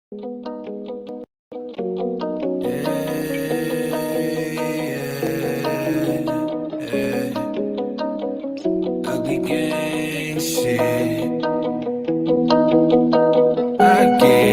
Ugly gang shit. I get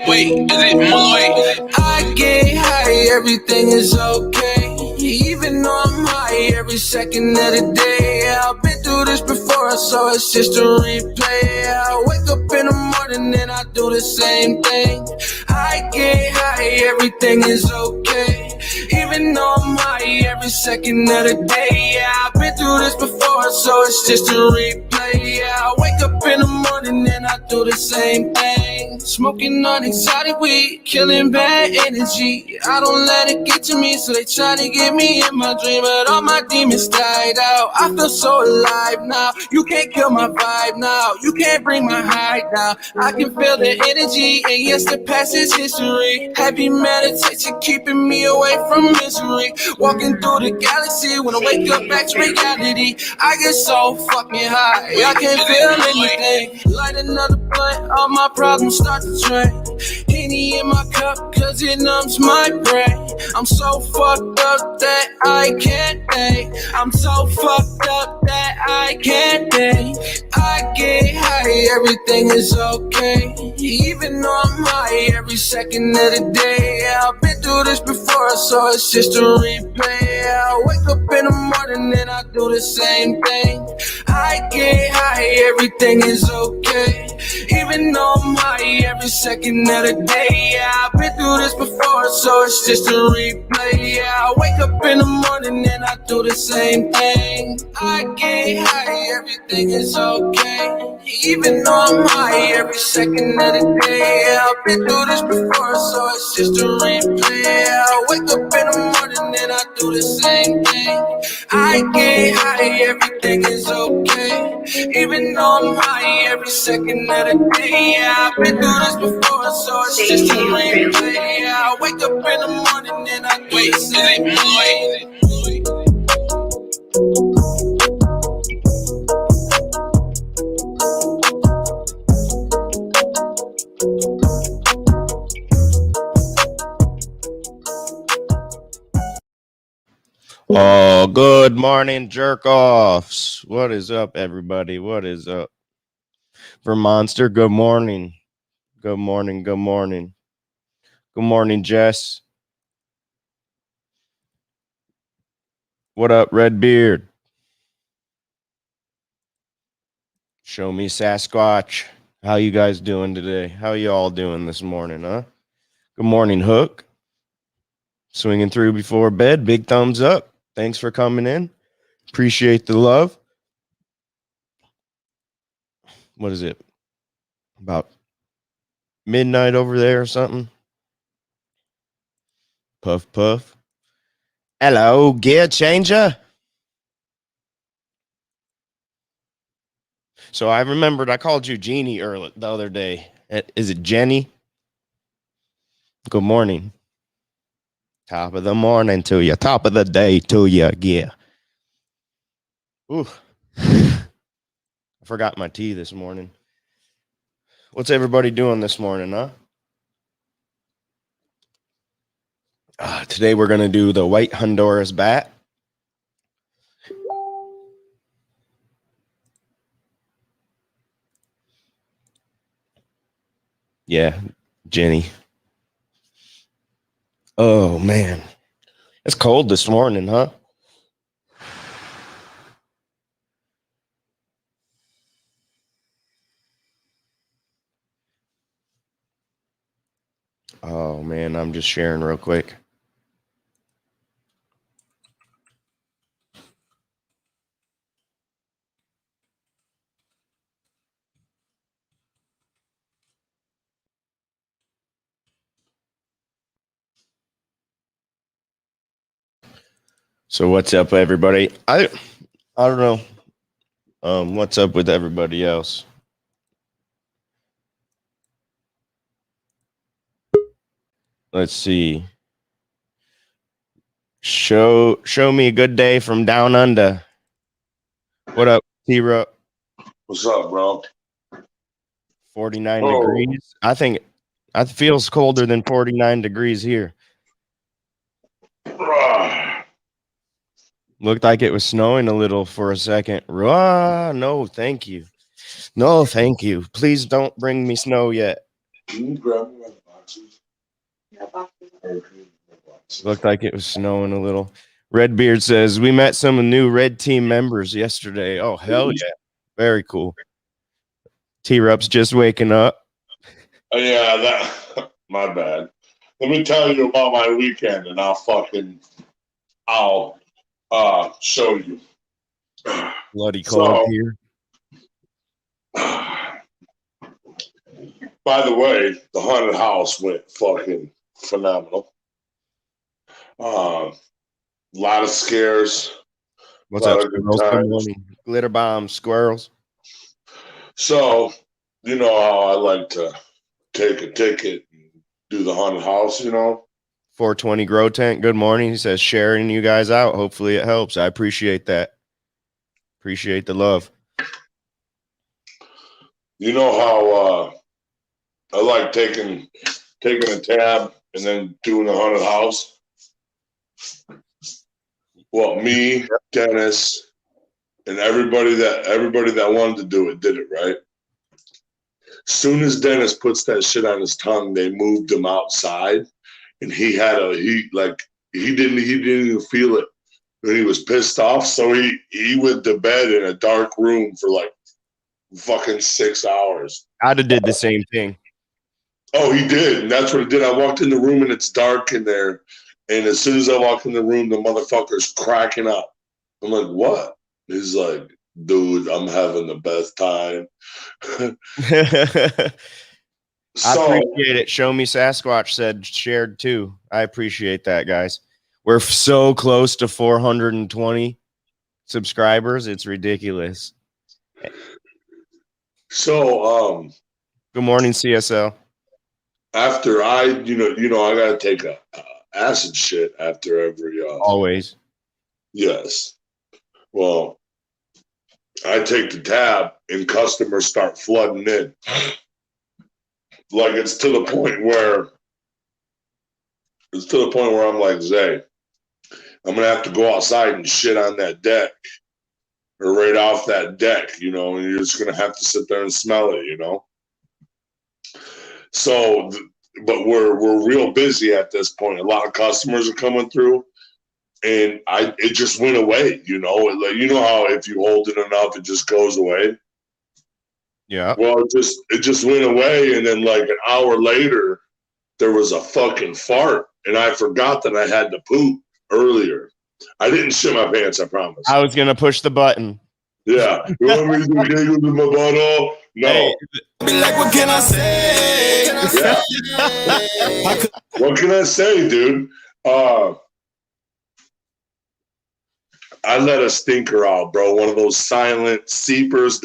Wait, is it Malloy? I get high, everything is okay. Even though I'm high every second of the day. I've been through this before, so it's just a replay. I wake up in the morning and I do the same thing. I get high, everything is okay. Even though I'm high every second of the day. Yeah, I've been through this before, so it's just a replay. Yeah, I wake up in the morning and I do the same thing. Smoking on exotic weed, killing bad energy. I don't let it get to me, so they try to get me in my dream, but all my demons died out. I feel so alive now. You can't kill my vibe now. You can't bring my high down. I can feel the energy, and yes, the past is history. Heavy meditation keeping me away from misery. Walking through the galaxy, when I wake up back to reality, I get so fucking high, I can't feel anything. Light another blunt, all my problems start to drain. Henny in my cup, cause it numbs my brain. I'm so fucked up that I can't think. I'm so fucked up that I can't think. I get high, everything is okay. Even though I'm high every second of the day. I've been through this before, so it's just a replay. I wake up in the morning and I do the same thing. I get high, everything is okay. Even though I'm high every second of the day. Yeah, I've been through this before, so it's just a replay. Yeah, I wake up in the morning and I do the same thing. I get high, everything is okay. Even though I'm high every second of the day. Yeah, I've been through this before, so it's just a replay. Yeah, I wake up in the morning and I do the same thing. I get high, everything is okay. Even though I'm high every second of the day. Yeah, I've been through this before, so it's just a replay. Yeah, I wake up in the morning and I do the same thing. Oh, good morning, jerk-offs. What is up, everybody? What is up? Vermonster, good morning. Good morning, good morning. Good morning, Jess. What up, Redbeard? Show me Sasquatch. How you guys doing today? How you all doing this morning, huh? Good morning, Hook. Swinging through before bed. Big thumbs up. Thanks for coming in. Appreciate the love. What is it? About midnight over there or something? Puff, puff. Hello, gear changer. So I remembered I called you Jeannie earlier the other day. Is it Jenny? Good morning. Top of the morning to you. Top of the day to you. Yeah. Ooh. I forgot my tea this morning. What's everybody doing this morning, huh? Today we're going to do the white Honduran bat. Yeah, Jenny. Oh, man. It's cold this morning, huh? Oh, man, I'm just sharing real quick. So what's up, everybody? I don't know. What's up with everybody else? Let's see. Show me a good day from down under. What up, T-Rup? What's up, bro? 49 degrees. I think it feels colder than 49 degrees here. Looked like it was snowing a little for a second. No, thank you. No, thank you. Please don't bring me snow yet. Can you grab me my boxes? Looked like it was snowing a little. Redbeard says, we met some new Red Team members yesterday. Oh, hell yeah. Very cool. T-Rup's just waking up. Yeah, that my bad. Let me tell you about my weekend and I'll show you. Bloody cold here. By the way, the haunted house went fucking phenomenal. A lot of scares. What's up, squirrels? Good morning. Glitter bombs, squirrels. So, you know how I like to take a ticket and do the haunted house, 420 Grow Tent, good morning. He says, sharing you guys out. Hopefully it helps. I appreciate that. Appreciate the love. You know how I like taking a tab and then doing the haunted house? Well, me, Dennis, and everybody that wanted to do it did it, right? Soon as Dennis puts that shit on his tongue, they moved him outside, and he didn't even feel it, and he was pissed off. So he went to bed in a dark room for like fucking 6 hours. I'd have did the same thing. Oh, he did, and that's what it did. I walked in the room and it's dark in there, and as soon as I walk in the room, the motherfucker's cracking up. I'm like, what? He's like, dude, I'm having the best time. I appreciate it. Show Me Sasquatch said shared too. I appreciate that, guys. We're so close to 420 subscribers. It's ridiculous. So, good morning, CSL. After I gotta take a acid shit after every. Always. Yes. Well, I take the tab and customers start flooding in. Like it's to the point where I'm like, Zay, I'm gonna have to go outside and shit on that deck or right off that deck, and you're just gonna have to sit there and smell it, So, but we're real busy at this point. A lot of customers are coming through, and it just went away, Like, how if you hold it enough, it just goes away. Yeah. Well, it just went away, and then like an hour later, there was a fucking fart, and I forgot that I had to poop earlier. I didn't shit my pants, I promise. I was gonna push the button. Yeah. You want me to giggle with my butthole? No. Hey. Like, what can I say? Yeah. What can I say, dude? I let a stinker out, bro. One of those silent seepers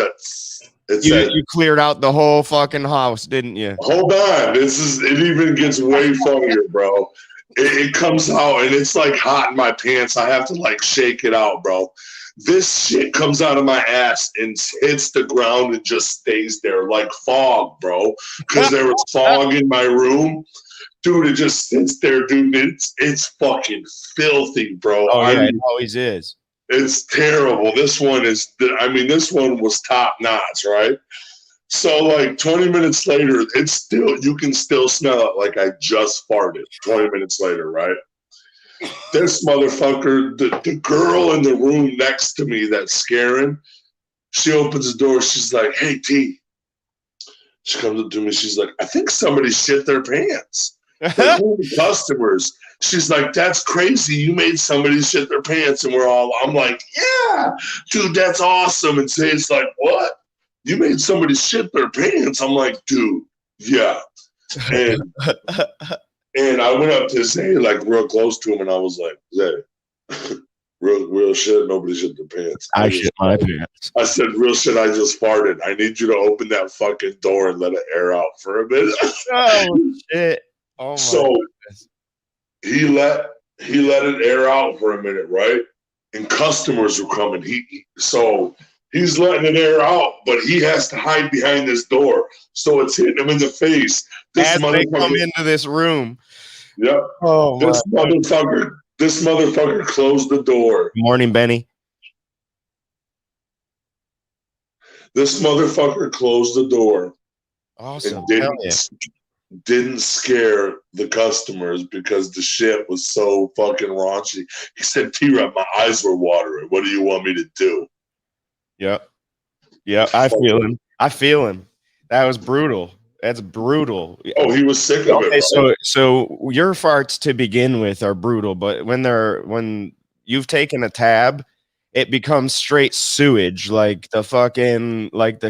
you cleared out the whole fucking house, didn't you? Hold on. It even gets way funnier, bro. It comes out and it's like hot in my pants. I have to like shake it out, bro. This shit comes out of my ass and hits the ground and just stays there like fog, bro. Because there was fog in my room. Dude, it just sits there, dude. It's fucking filthy, bro. Oh, yeah, it always is. It's terrible. This one was top notch, right? So like 20 minutes later, you can still smell it like I just farted 20 minutes later, right? This motherfucker, the girl in the room next to me that's scaring, she opens the door. She's like, hey, T. She comes up to me. She's like, I think somebody shit their pants. Like, the customers. She's like, that's crazy. You made somebody shit their pants. And I'm like, yeah, dude, that's awesome. And Zay's like, what? You made somebody shit their pants? I'm like, dude, yeah. And I went up to Zay, like real close to him, and I was like, Zay, real shit, nobody shit their pants. I shit my pants. I said, real shit, I just farted. I need you to open that fucking door and let it air out for a minute. Oh, shit. Oh, my so goodness. he let he let it air out for a minute, right? And customers were coming. So he's letting it air out, but he has to hide behind this door, so it's hitting him in the face. This As they come motherfucker. into this room. Yep. Oh my This motherfucker. This motherfucker closed the door. Good morning, Benny. This motherfucker closed the door. Awesome. And Hell didn't scare the customers because the shit was so fucking raunchy. He said, T-Rap, my eyes were watering. What do you want me to do? Yep. I feel him. That was brutal. That's brutal. Oh, he was sick of it. So your farts to begin with are brutal, but when you've taken a tab, it becomes straight sewage, like the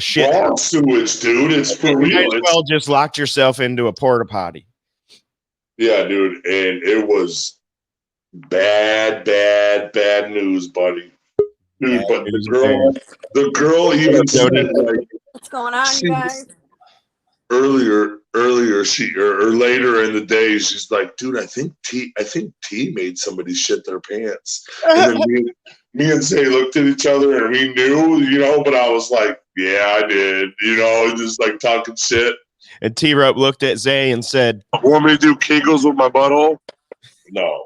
shit. Raw sewage, dude. It's for real. You might as well just locked yourself into a porta potty. Yeah, dude, and it was bad news, buddy. Dude, but the girl even said, like, what's going on, you guys? Earlier, or later in the day, she's like, dude, I think T made somebody shit their pants. And then me and Zay looked at each other and we knew, but I was like, yeah, I did, just like talking shit. And T-Rup looked at Zay and said, want me to do Kegels with my butthole? No.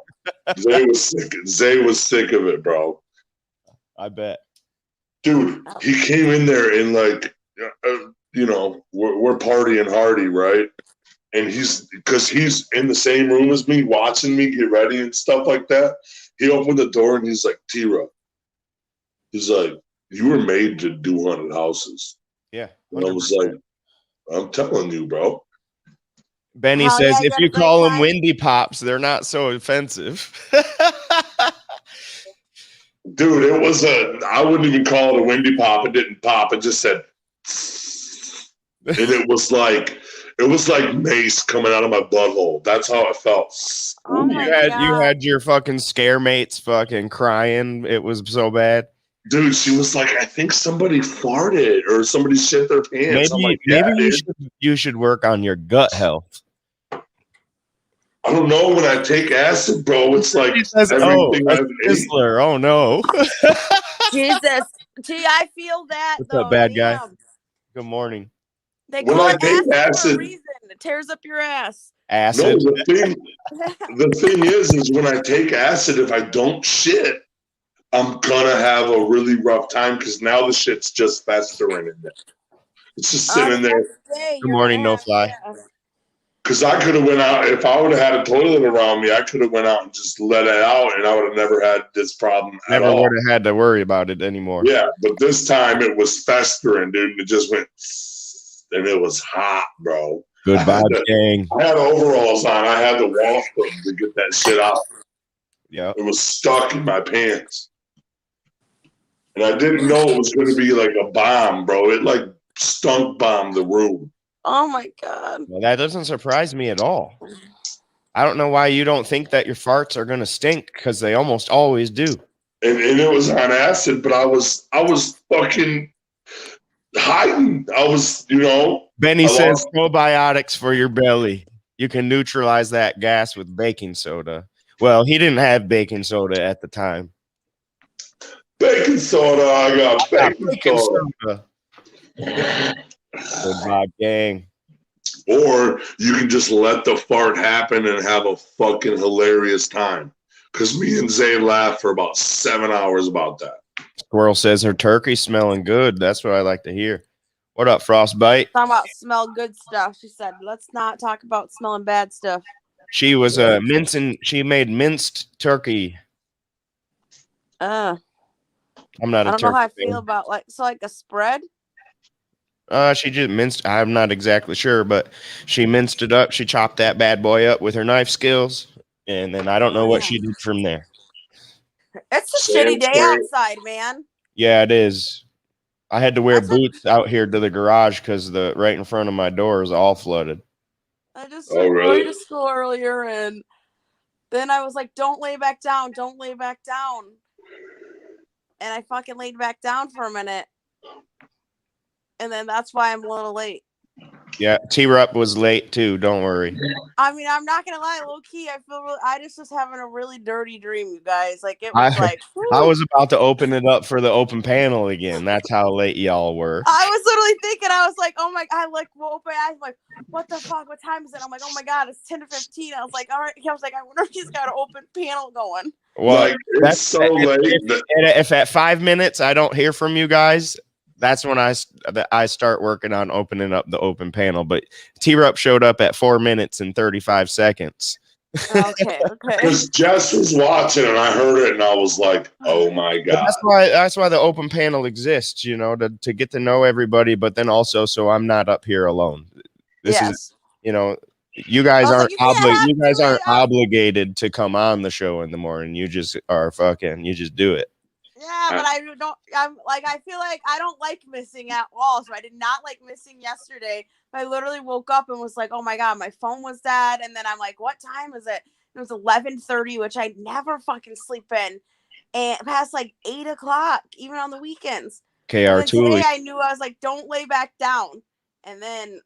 Zay was sick of it, bro. I bet. Dude, he came in there and like, we're partying hardy, right? And because he's in the same room as me, watching me get ready and stuff like that. He opened the door and he's like, T-Rup. He's like, you were made to do haunted houses. Yeah. 100%. And I was like, I'm telling you, bro. Benny says, if you call them Windy Pops, they're not so offensive. Dude, I wouldn't even call it a Windy Pop. It didn't pop. It just said, and it was like mace coming out of my butthole. That's how it felt. Oh my God. You had your fucking scare mates fucking crying. It was so bad. Dude, she was like, I think somebody farted or somebody shit their pants. Maybe you should work on your gut health. I don't know. When I take acid, bro, it's like everything I've ate. Oh no. Jesus. Gee, I feel that. What's up, bad guy? Good morning. They call it acid for a reason. It tears up your ass. Acid. No, the thing is when I take acid, if I don't shit, I'm gonna have a really rough time because now the shit's just festering in there. It's just sitting there. Good morning, no fly. Because I could have went out, if I would have had a toilet around me, I could have went out and just let it out, and I would have never had this problem at all. Never would have had to worry about it anymore. Yeah, but this time it was festering, dude, and it just went, and it was hot, bro. Good vibes, gang. I had overalls on. I had to wash them to get that shit out. Yeah. It was stuck in my pants. And I didn't know it was going to be like a bomb, bro. It like stunk bombed the room. Oh my God. Well, that doesn't surprise me at all. I don't know why you don't think that your farts are going to stink, because they almost always do. And it was on acid, but I was fucking hiding. I was, Benny says probiotics for your belly. You can neutralize that gas with baking soda. Well, he didn't have baking soda at the time. Baking soda. I got baking soda. Good vibe, gang. Or you can just let the fart happen and have a fucking hilarious time. Because me and Zay laughed for about 7 hours about that. Squirrel says her turkey's smelling good. That's what I like to hear. What up, Frostbite? Talking about smell good stuff. She said, let's not talk about smelling bad stuff. She was she made minced turkey. I'm not a turkey. I don't know how I feel about like a spread. She just minced. I'm not exactly sure, but she minced it up. She chopped that bad boy up with her knife skills, and then I don't know what she did from there. It's a shitty day outside, man. Yeah, it is. I had to wear boots out here to the garage because the right in front of my door is all flooded. I just went to school earlier, and then I was like, "Don't lay back down, don't lay back down," and I fucking laid back down for a minute. And then that's why I'm a little late. Yeah, T-Rup was late too. Don't worry. I mean, I'm not gonna lie, low key, I just was having a really dirty dream, you guys. Like it was I was about to open it up for the open panel again. That's how late y'all were. I was literally thinking, I was like, oh my god, like we'll open eyes, like, what the fuck? What time is it? I'm like, oh my god, it's 10 to 15. I was like, all right. I was like, I wonder if he's got an open panel going. Well, like, it's so late. If at 5 minutes I don't hear from you guys, that's when I start working on opening up the open panel. But T-Rup showed up at 4 minutes and 35 seconds. Okay. Because Jess was watching and I heard it and I was like, oh my god. That's why the open panel exists, you know, to get to know everybody, but then also so I'm not up here alone. This is, you know, you guys aren't obligated to come on the show in the morning. You just are you just do it. Yeah, but I feel like I don't like missing at all. So I did not like missing yesterday. I literally woke up and was like, oh my god, my phone was dead. And then I'm like, what time is it? It was 11:30, which I never fucking sleep in. And past like 8 o'clock, even on the weekends. Today I knew, I was like, don't lay back down. And then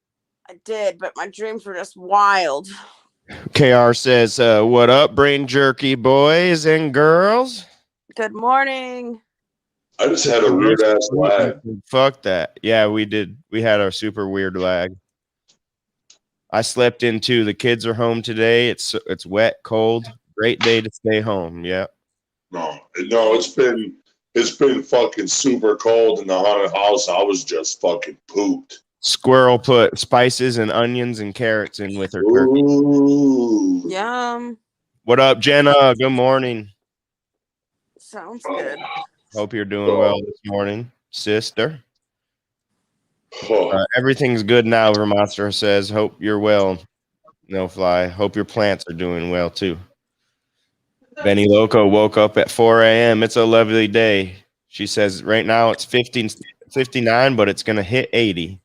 I did, but my dreams were just wild. KR says, what up, brain jerky boys and girls? Good morning. I just had a weird ass lag. Fuck that. Yeah, we did. We had a super weird lag. I slept in too. The kids are home today. It's wet, cold. Great day to stay home. Yeah. No, it's been fucking super cold in the haunted house. I was just fucking pooped. Squirrel put spices and onions and carrots in with her turkey. Ooh. Yum. What up, Jenna? Good morning. Sounds good. Hope you're doing well this morning, sister. Everything's good now, Vermonster says. Hope you're well. No fly. Hope your plants are doing well too. Benny Loco woke up at 4 a.m. It's a lovely day. She says right now it's 59, but it's gonna hit 80.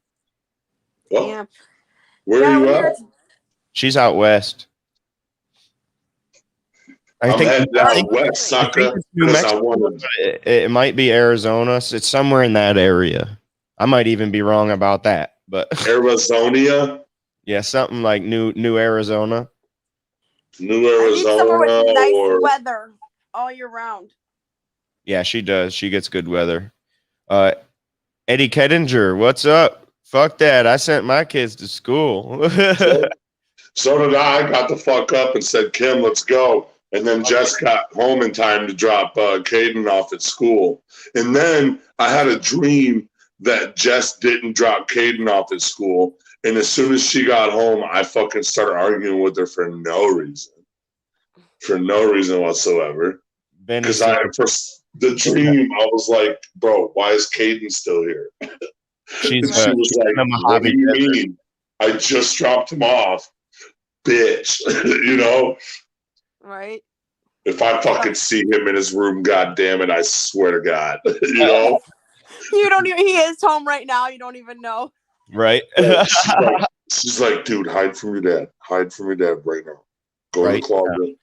Well, yeah. Where are you at? She's out west. I'm heading down west, sucker. It might be Arizona. So it's somewhere in that area. I might even be wrong about that. But Arizona? Yeah, something like New Arizona. New Arizona. Somewhere with nice weather all year round. Yeah, she does. She gets good weather. Eddie Kettinger, what's up? Fuck that. I sent my kids to school. So did I. I got the fuck up and said, Kim, let's go. And then Jess got home in time to drop Caden off at school. And then I had a dream that Jess didn't drop Caden off at school. And as soon as she got home, I fucking started arguing with her for no reason. For no reason whatsoever. Because the dream, I was like, bro, why is Caden still here? She was like, what do you mean? I just dropped him off. Bitch. You know? Right. If I fucking see him in his room, god damn it, I swear to God. You know? You don't even, he is home right now. You don't even know. Right. She's like, dude, hide from your dad. Hide from your dad right now. Go to the closet.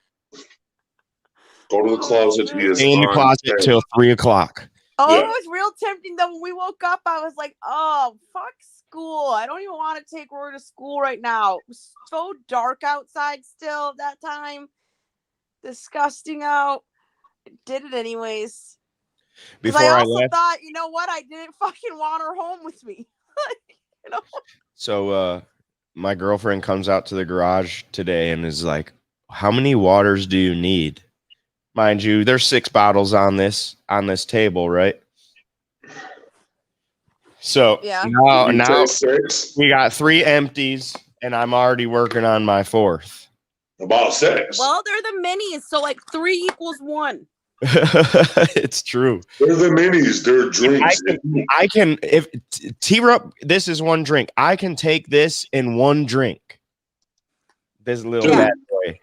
Go to the closet. He is in the closet till 3 o'clock. Oh, yeah. It was real tempting though. When we woke up, I was like, oh, fuck school. I don't even want to take Rory to school right now. It was so dark outside still at that time. Disgusting out. I did it anyways. Because I also thought, you know what? I didn't fucking want her home with me. You know? So my girlfriend comes out to the garage today and is like, how many waters do you need? Mind you, there's 6 bottles on this table, right? So now we got 3 empties, and I'm already working on my 4th. About 6. Well, they're the minis, so like 3 equals 1. It's true. They're the minis. They're drinks. I can if T-Rup, this is 1 drink. I can take this in 1 drink. This little bad boy.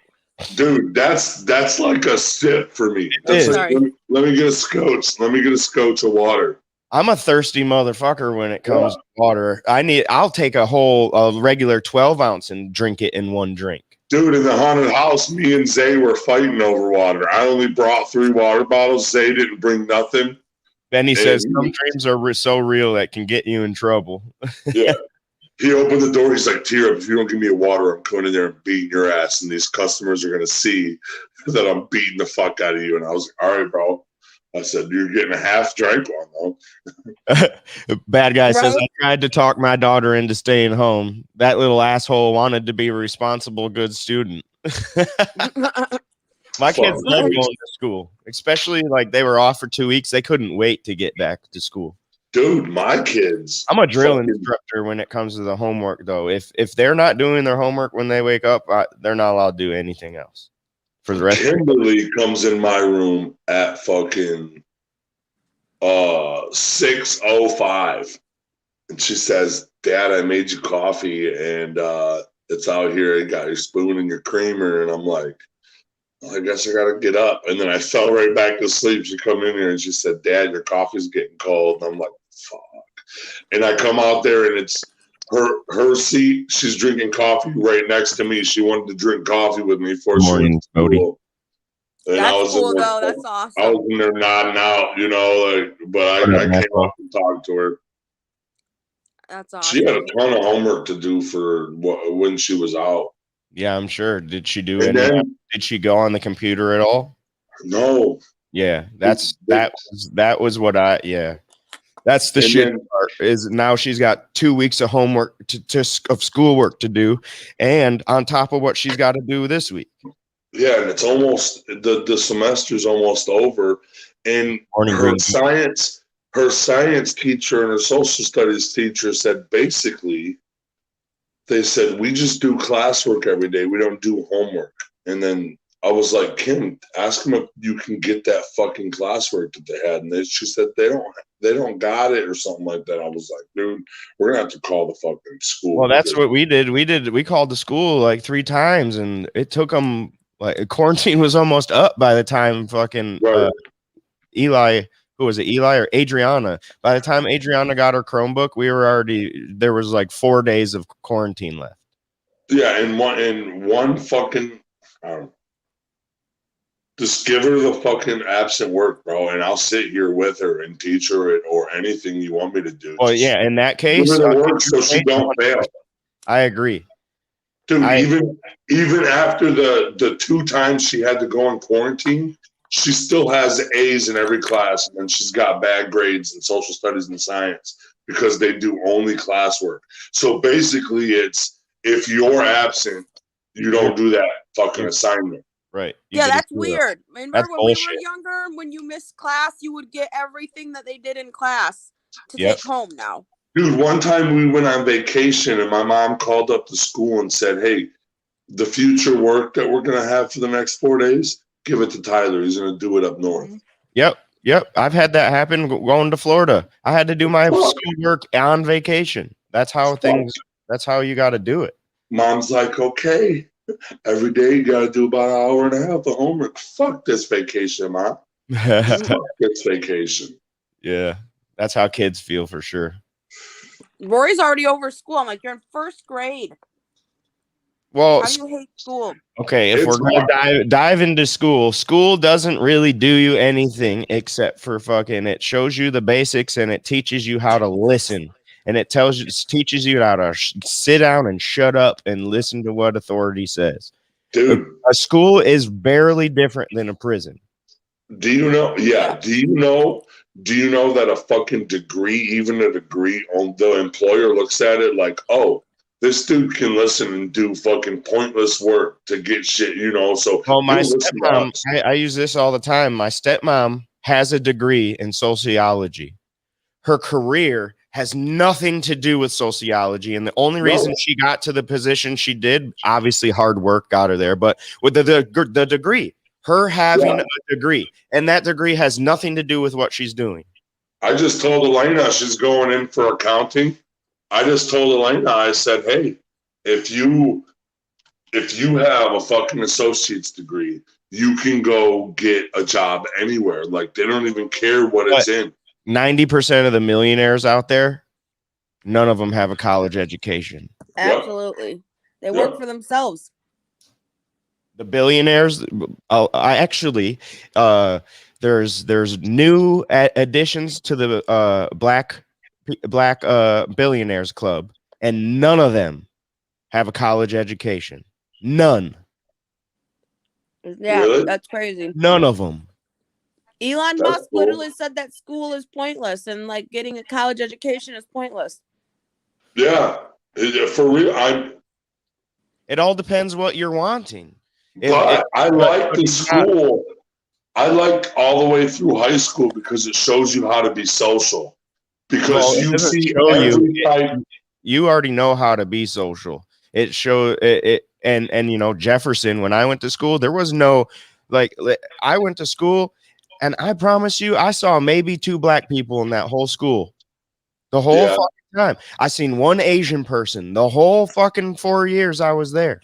Dude, that's like a sip for me. Like, let me get a scotch. Let me get a scotch of water. I'm a thirsty motherfucker when it comes to water. I'll take a regular 12 ounce and drink it in 1 drink. Dude, in the haunted house, me and Zay were fighting over water. I only brought 3 water bottles. Zay didn't bring nothing. Benny says some dreams are so real that can get you in trouble. Yeah. He opened the door. He's like, "Tear up! If you don't give me a water, I'm coming in there and beating your ass, and these customers are gonna see that I'm beating the fuck out of you." And I was like, "All right, bro." I said, "You're getting a half drink one though." Bad guy says, Right. I tried to talk my daughter into staying home. That little asshole wanted to be a responsible, good student. My kids love going to school, especially like they were off for 2 weeks. They couldn't wait to get back to school. Dude, my kids. I'm a drill instructor when it comes to the homework, though. If they're not doing their homework when they wake up, they're not allowed to do anything else for the rest. Kimberly comes in my room at fucking 6:05, and she says, "Dad, I made you coffee, and it's out here. You got your spoon and your creamer." And I'm like, well, I guess I gotta get up. And then I fell right back to sleep. She come in here and she said, "Dad, your coffee's getting cold." And I'm like, fuck. And I come out there and it's her seat. She's drinking coffee right next to me. She wanted to drink coffee with me before she went to school. And That's cool, though. That's awesome. I was in there nodding out, you know, like, but I came up and talked to her. That's awesome. She had a ton of homework to do for when she was out. Yeah, I'm sure. Did she do any? Did she go on the computer at all? No. Yeah, that was what I. Yeah, that's the shit part. Is now she's got 2 weeks of homework of schoolwork to do, and on top of what she's got to do this week. Yeah, and it's almost the semester's almost over, and her science teacher and her social studies teacher said basically, they said, we just do classwork every day. We don't do homework. And then I was like, Kim, ask them if you can get that fucking classwork that they had. And she said they don't got it or something like that. I was like, dude, we're gonna have to call the fucking school. Well, that's what we did. We called the school like 3 times, and it took them like quarantine was almost up by the time fucking Eli. Who was it, Eli or Adriana? By the time Adriana got her Chromebook, there was like 4 days of quarantine left. Yeah, and one fucking, just give her the fucking absent work, bro, and I'll sit here with her and teach her it or anything you want me to do. Well, yeah, in that case, give her the work so she don't fail. I agree. Dude, even after the 2 times she had to go in quarantine, she still has A's in every class, and then she's got bad grades in social studies and science because they do only classwork. So basically, it's if you're absent, you don't do that fucking assignment. Right. Yeah, that's weird. Remember when we were younger, when you missed class, you would get everything that they did in class to take home now. Dude, one time we went on vacation, and my mom called up the school and said, hey, the future work that we're going to have for the next 4 days, give it to Tyler. He's going to do it up north. Yep. I've had that happen going to Florida. I had to do my schoolwork on vacation. That's how you got to do it. Mom's like, okay, every day you got to do about an hour and a half of homework. Fuck this vacation, Mom. Fuck this vacation. Yeah, that's how kids feel for sure. Rory's already over school. I'm like, you're in 1st grade. Well, how do you hate school? Okay, if we're going to dive into school doesn't really do you anything except for fucking, it shows you the basics and it teaches you how to listen. And it teaches you how to sit down and shut up and listen to what authority says. Dude, a school is barely different than a prison. Do you know? Yeah. Do you know that a fucking degree, even a degree, on the employer looks at it like, oh, this dude can listen and do fucking pointless work to get shit, you know? So, my stepmom, I use this all the time. My stepmom has a degree in sociology. Her career has nothing to do with sociology. And the only reason she got to the position she did, obviously hard work got her there, but with the degree, her having a degree, and that degree has nothing to do with what she's doing. I just told Elena she's going in for accounting. I just told Elena, I said, hey, if you have a fucking associate's degree, you can go get a job anywhere. Like, they don't even care what it's in. 90% of the millionaires out there, none of them have a college education. Absolutely. They work for themselves. The billionaires, there's new additions to the black billionaires club. and none of them have a college education. None. Yeah, Really? that's crazy. None of them. Elon That's Musk cool. literally said that school is pointless and like getting a college education is pointless. Yeah, for real. It all depends what you're wanting. But I like the it's not- school. I like all the way through high school because it shows you how to be social. Because Well, it you doesn't see show you. every type. You already know how to be social. It show it and you know, Jefferson, when I went to school, there was no I went to school and I promise you I saw maybe 2 black people in that whole school. The whole Yeah. fucking time. I seen one Asian person the whole fucking 4 years I was there.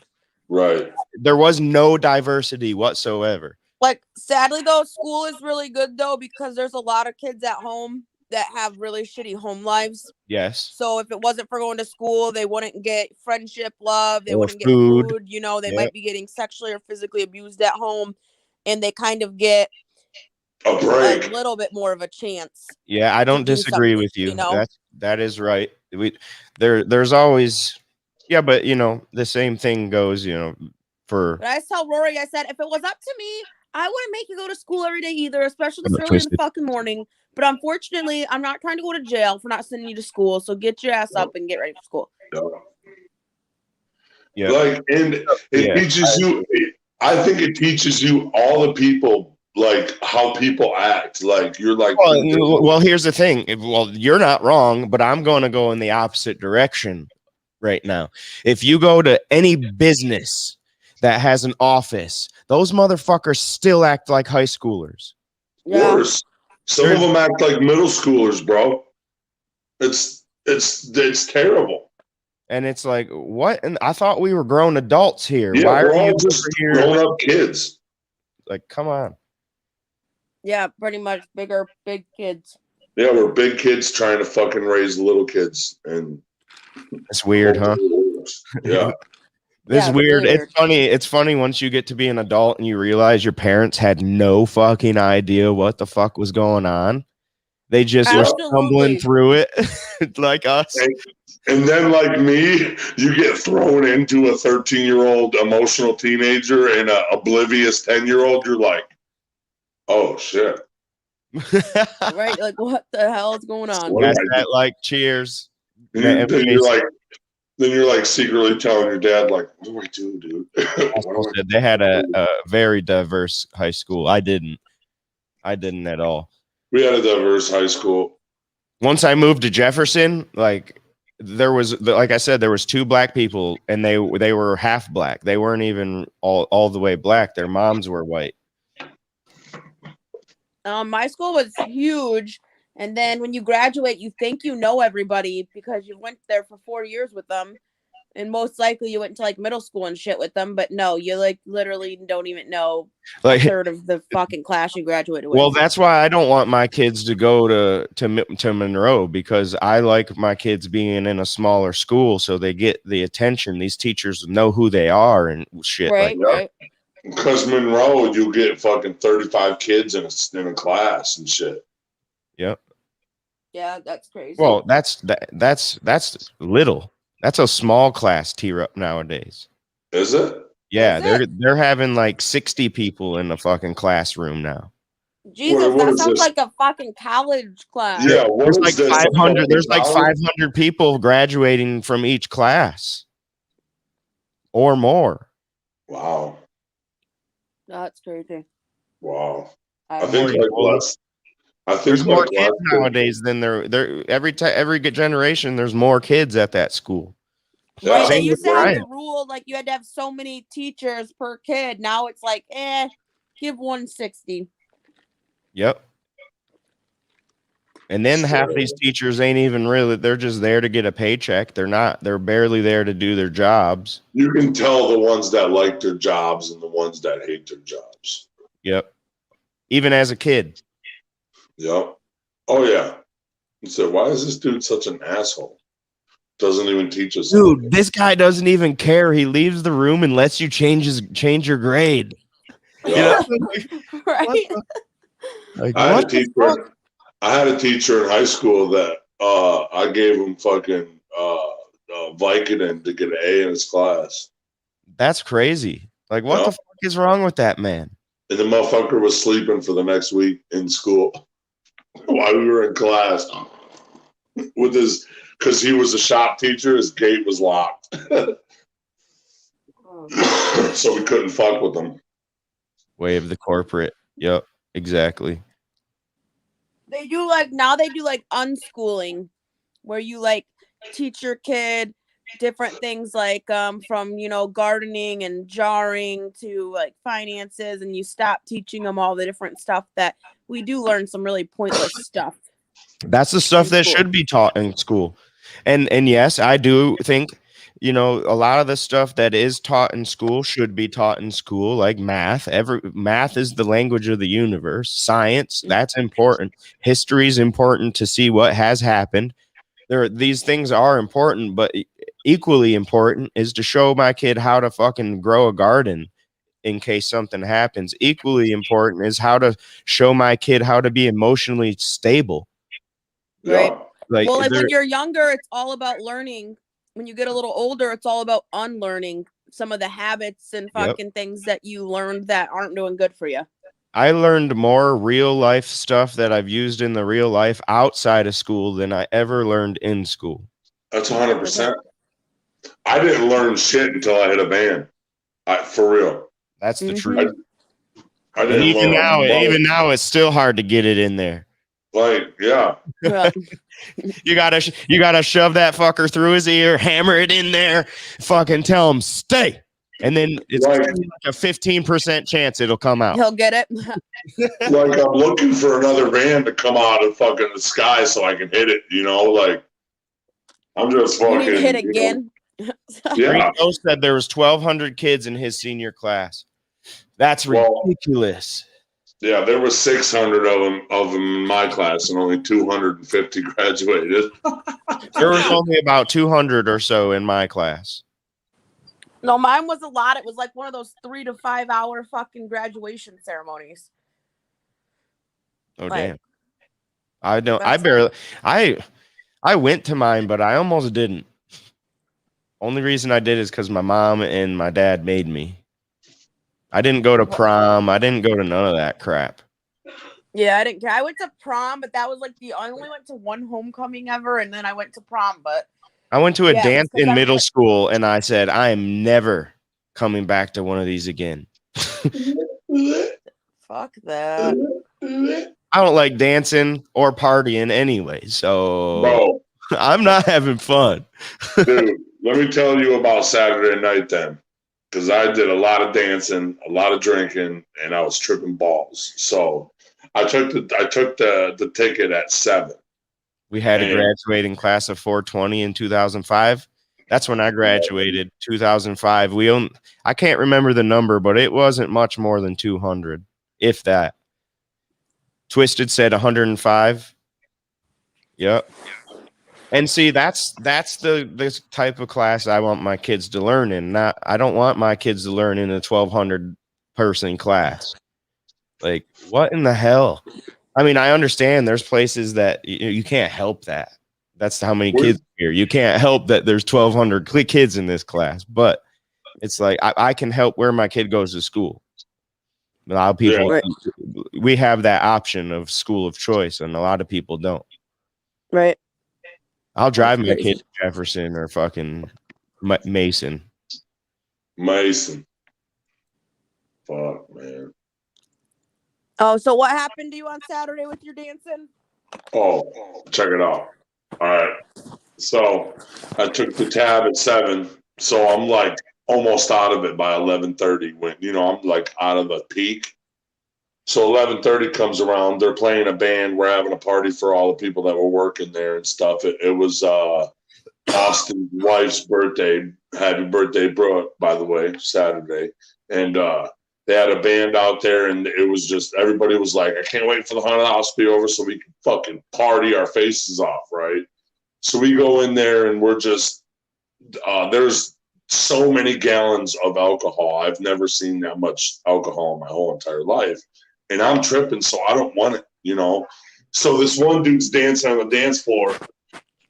Right. There was no diversity whatsoever. Like, sadly though, school is really good though because there's a lot of kids at home that have really shitty home lives. Yes. So if it wasn't for going to school, they wouldn't get friendship, love, they Or wouldn't get food. food, you know, they Yep. might be getting sexually or physically abused at home, and they kind of get A break. a little bit more of a chance. Yeah, I don't do disagree something, with you. you know? That is right. There's always but you know, the same thing goes, you know, for But I tell Rory, I said, if it was up to me, I wouldn't make you go to school every day either, especially this I'm early in twisted. the fucking morning. But unfortunately, I'm not trying to go to jail for not sending you to school. So get your ass up and get ready for school. yeah. Like, and it teaches you. I think it teaches you all the people, like how people act. Like you're like. Well, here's the thing. Well, you're not wrong, but I'm going to go in the opposite direction right now. If you go to any business that has an office, those motherfuckers still act like high schoolers. Yeah. Worse. Some of them act like middle schoolers, bro. It's terrible. And it's like, what? And I thought we were grown adults here. Yeah, Why we're are you all just over here? grown up kids. Like, come on. Yeah, pretty much big kids. Yeah, we're big kids trying to fucking raise little kids, and It's weird, huh? Yeah. This is Yeah, weird. really It's funny. It's funny once you get to be an adult and you realize your parents had no fucking idea what the fuck was going on. They just were stumbling Absolutely. through it like us. And then, like me, you get thrown into a 13-year-old emotional teenager and a oblivious 10-year-old. You're like, oh shit. Right? Like, what the hell is going on? What am That's I that, like, cheers. Then you're like secretly telling your dad, like, what do I do, dude? Said they had a very diverse high school. I didn't at all. We had a diverse high school. Once I moved to Jefferson, like there was, like I said, there was 2 black people, and they were half black. They weren't even all the way black. Their moms were white. My school was huge, and then when you graduate, you think you know everybody because you went there for 4 years with them, and most likely you went to like middle school and shit with them. But no, you like literally don't even know Like, a third of the fucking class you graduated with. well, that's why I don't want my kids to go to Monroe, because I like my kids being in a smaller school so they get the attention. These teachers know who they are and shit. Right, like right. Because Monroe, you get fucking 35 kids in a class and shit. Yep. Yeah, that's crazy. Well, that's little. That's a small class tier up nowadays. Is it? Yeah, Is they're having like 60 people in the fucking classroom now. Jesus, what that is sounds this? like a fucking college class. Yeah, There's like 500. There's like 500 people graduating from each class, or more. Wow. That's crazy. Wow. I I think like less. I think There's more like kids less. nowadays than there. Every generation, there's more kids at that school. Yeah. Right, they Same used with to have Ryan. the rule like you had to have so many teachers per kid. Now it's like, give 160. Yep. And then half these teachers ain't even really. They're just there to get a paycheck. They're barely there to do their jobs. You can tell the ones that like their jobs and the ones that hate their jobs. Yep. Even as a kid. Yep. Oh yeah. You said, why is this dude such an asshole? Doesn't even teach us. Dude, anything. this guy doesn't even care. He leaves the room and lets you change your grade. Yeah. You know? Right? Like, I what the fuck? had a teacher in high school that I gave him fucking Vicodin to get an A in his class. That's crazy. Like, what the fuck is wrong with that man? And the motherfucker was sleeping for the next week in school while we were in class with his, because he was a shop teacher, his gate was locked. So we couldn't fuck with him. Way of the corporate. Yep, exactly. They do like unschooling, where you like teach your kid different things like from gardening and jarring to like finances, and you stop teaching them all the different stuff that we do learn some really pointless stuff. That's the stuff that should be taught in school. And yes, I do think a lot of the stuff that is taught in school should be taught in school, like math. Math is the language of the universe. Science, that's important. History is important to see what has happened. These things are important, but equally important is to show my kid how to fucking grow a garden in case something happens. Equally important is how to show my kid how to be emotionally stable. Right. Like, well, like when you're younger, it's all about learning. When you get a little older, it's all about unlearning some of the habits and fucking things that you learned that aren't doing good for you. I learned more real life stuff that I've used in the real life outside of school than I ever learned in school. That's 100%. I didn't learn shit until I hit a band. For real. That's the truth. I didn't even now, it's still hard to get it in there. Like, yeah. You gotta shove that fucker through his ear, hammer it in there, fucking tell him stay, and then it's like a 15% chance it'll come out. He'll get it. Like, I'm looking for another band to come out of fucking the sky so I can hit it. Like I'm just fucking. You need to hit again. Yeah. Rico said there was 1,200 kids in his senior class. That's ridiculous. Yeah, there was 600 of them in my class, and only 250 graduated. There was only about 200 or so in my class. No, mine was a lot. It was like one of those 3 to 5 hour fucking graduation ceremonies. Oh, damn. I know. I went to mine, but I almost didn't. Only reason I did is because my mom and my dad made me. I didn't go to prom. I didn't go to none of that crap. Yeah, I didn't care. I went to prom, but that was like I only went to one homecoming ever, and then I went to prom. But I went to a dance in middle school, and I said, I am never coming back to one of these again. Fuck that. I don't like dancing or partying anyway, so I'm not having fun. Dude, let me tell you about Saturday night then. Because I did a lot of dancing, a lot of drinking, and I was tripping balls. So I took the ticket at 7. We had a graduating class of 420 in 2005. That's when I graduated, 2005. I can't remember the number, but it wasn't much more than 200, if that. Twisted said 105. Yep. And see, that's the type of class I want my kids to learn in. I don't want my kids to learn in a 1,200 person class. Like, what in the hell? I mean, I understand there's places that you can't help that. That's how many kids here. You can't help that there's 1,200 kids in this class. But it's like I can help where my kid goes to school. A lot of people, we have that option of school of choice, and a lot of people don't. Right. I'll drive my kid to Jefferson or fucking Mason. Fuck, man. Oh, so what happened to you on Saturday with your dancing? Oh, check it out. All right. So I took the tab at 7. So I'm like almost out of it by 11:30 when, I'm like out of the peak. So 11:30 comes around. They're playing a band. We're having a party for all the people that were working there and stuff. It was Austin's wife's birthday. Happy birthday, Brooke, by the way, Saturday. And they had a band out there, and it was just everybody was like, I can't wait for the haunted house to be over so we can fucking party our faces off, right? So we go in there, and we're just there's so many gallons of alcohol. I've never seen that much alcohol in my whole entire life. And I'm tripping, so I don't want it, So this one dude's dancing on the dance floor,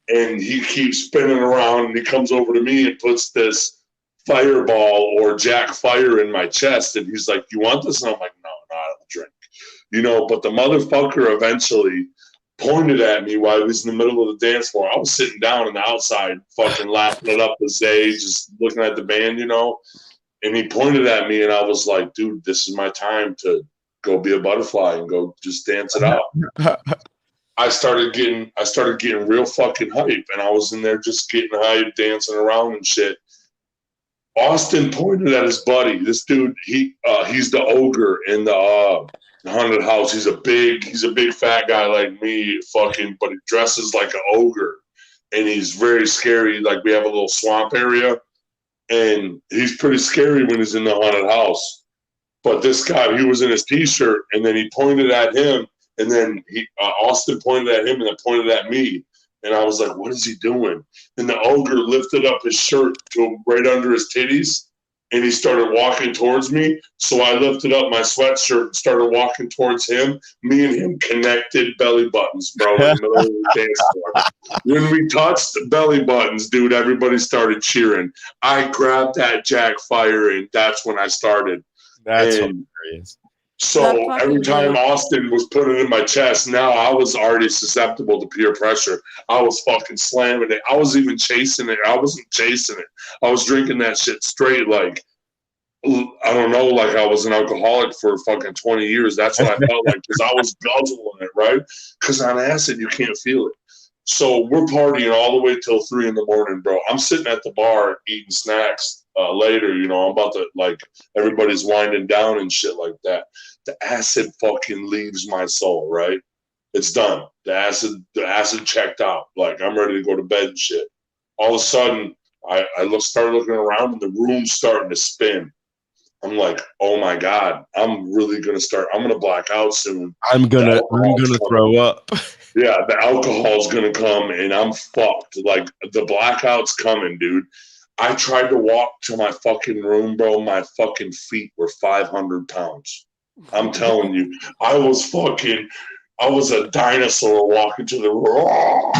and he keeps spinning around, and he comes over to me and puts this fireball or Jack Fire in my chest, and he's like, "You want this?" And I'm like, "No, I don't drink." But the motherfucker eventually pointed at me while he was in the middle of the dance floor. I was sitting down on the outside, fucking laughing it up as they just looking at the band, and he pointed at me, and I was like, "Dude, this is my time to go be a butterfly and go just dance it out." I started getting real fucking hype, and I was in there just getting hype, dancing around and shit. Austin pointed at his buddy. This dude, he's the ogre in the haunted house. He's a big fat guy like me, fucking, but he dresses like an ogre, and he's very scary. Like, we have a little swamp area, and he's pretty scary when he's in the haunted house. But this guy, he was in his t-shirt, and then he pointed at him, and then Austin pointed at him, and then pointed at me. And I was like, what is he doing? And the ogre lifted up his shirt to right under his titties, and he started walking towards me. So I lifted up my sweatshirt and started walking towards him. Me and him connected belly buttons, bro, in the middle of the dance floor. When we touched belly buttons, dude, everybody started cheering. I grabbed that Jack Fire, and that's when I started. That's hilarious. So every time Austin was putting it in my chest, now I was already susceptible to peer pressure. I was fucking slamming it. I was even chasing it. I wasn't chasing it. I was drinking that shit straight, like, I don't know, like I was an alcoholic for fucking 20 years. That's what I felt like, because I was guzzling it, right? Because on acid, you can't feel it. So we're partying all the way till 3 a.m, bro. I'm sitting at the bar eating snacks later, I'm about to, like, everybody's winding down and shit like that. The acid fucking leaves my soul, right? It's done. The acid checked out. Like, I'm ready to go to bed and shit. All of a sudden, I started looking around, and the room's starting to spin. I'm like, oh my God, I'm going to black out soon. I'm gonna throw up. Yeah, the alcohol's gonna come, and I'm fucked. Like, the blackout's coming, dude. I tried to walk to my fucking room, bro. My fucking feet were 500 pounds. I'm telling you, I was a dinosaur walking to the room.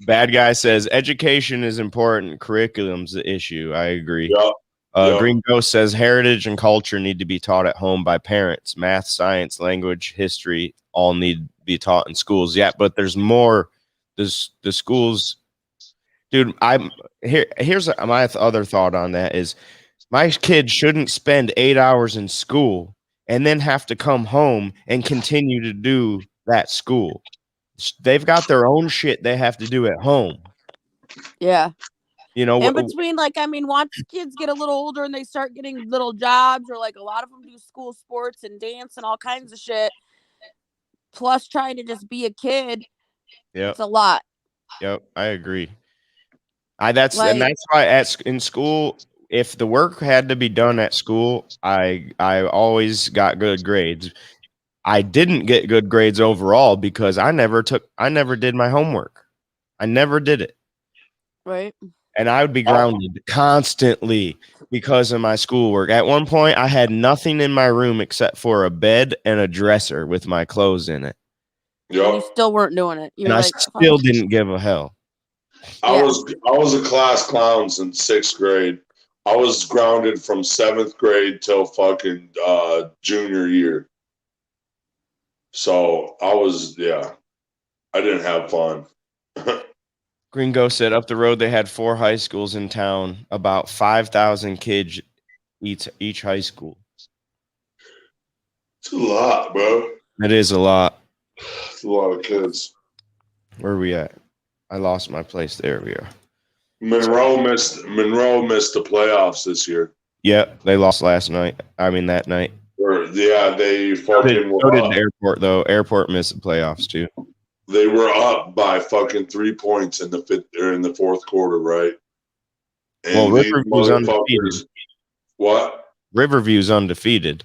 Bad Guy says education is important. Curriculum's the issue. I agree. Yeah. Green Ghost says heritage and culture need to be taught at home by parents. Math, science, language, history all need to be taught in schools. Yeah, but there's more. The schools, dude. Here's my other thought on that is my kids shouldn't spend 8 hours in school and then have to come home and continue to do that school. They've got their own shit they have to do at home. Yeah. In between, like, I mean, once kids get a little older and they start getting little jobs, or like a lot of them do school sports and dance and all kinds of shit, plus trying to just be a kid, it's a lot. Yep, I agree. That's why in school, if the work had to be done at school, I always got good grades. I didn't get good grades overall because I never did my homework. I never did it. Right. And I would be grounded constantly because of my schoolwork. At one point, I had nothing in my room except for a bed and a dresser with my clothes in it. Yep. And you still weren't doing it. I still didn't give a hell. I was a class clown since 6th grade. I was grounded from 7th grade till fucking junior year. So I didn't have fun. Green Ghost said up the road they had 4 high schools in town, about 5,000 kids each high school. It's a lot, bro. It is a lot. It's a lot of kids. Where are we at? I lost my place. There we are. Monroe missed the playoffs this year. Yep, they lost that night. They fucking so did Airport, though. Airport missed the playoffs too. They were up by fucking 3 points in the fourth quarter, right? And Riverview's undefeated. What? Riverview's undefeated.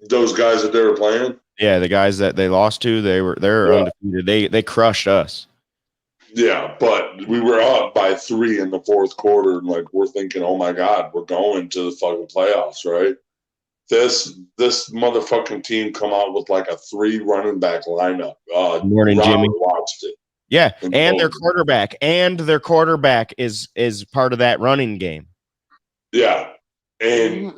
Those guys that they were playing? Yeah, the guys that they lost to, they're undefeated. They crushed us. Yeah, but we were up by 3 in the fourth quarter, and like we're thinking, oh my God, we're going to the fucking playoffs, right? This motherfucking team come out with like a 3 running back lineup. Morning, Robert Jimmy. watched it. Yeah, and their quarterback is part of that running game. Yeah. And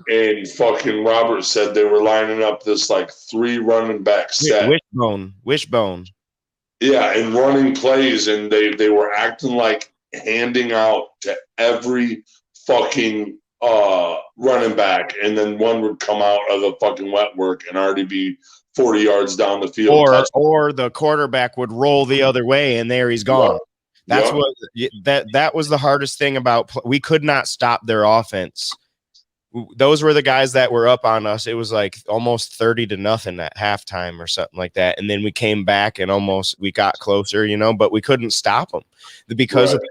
fucking Robert said they were lining up this like 3 running back set. Wishbone. Yeah, and running plays, and they were acting like handing out to every fucking running back, and then one would come out of the fucking wet work and already be 40 yards down the field. Or the quarterback would roll the other way, and there he's gone. That's what that was the hardest thing about. We could not stop their offense. Those were the guys that were up on us. It was like almost 30-0 at halftime or something like that. And then we came back and we got closer, but we couldn't stop them because of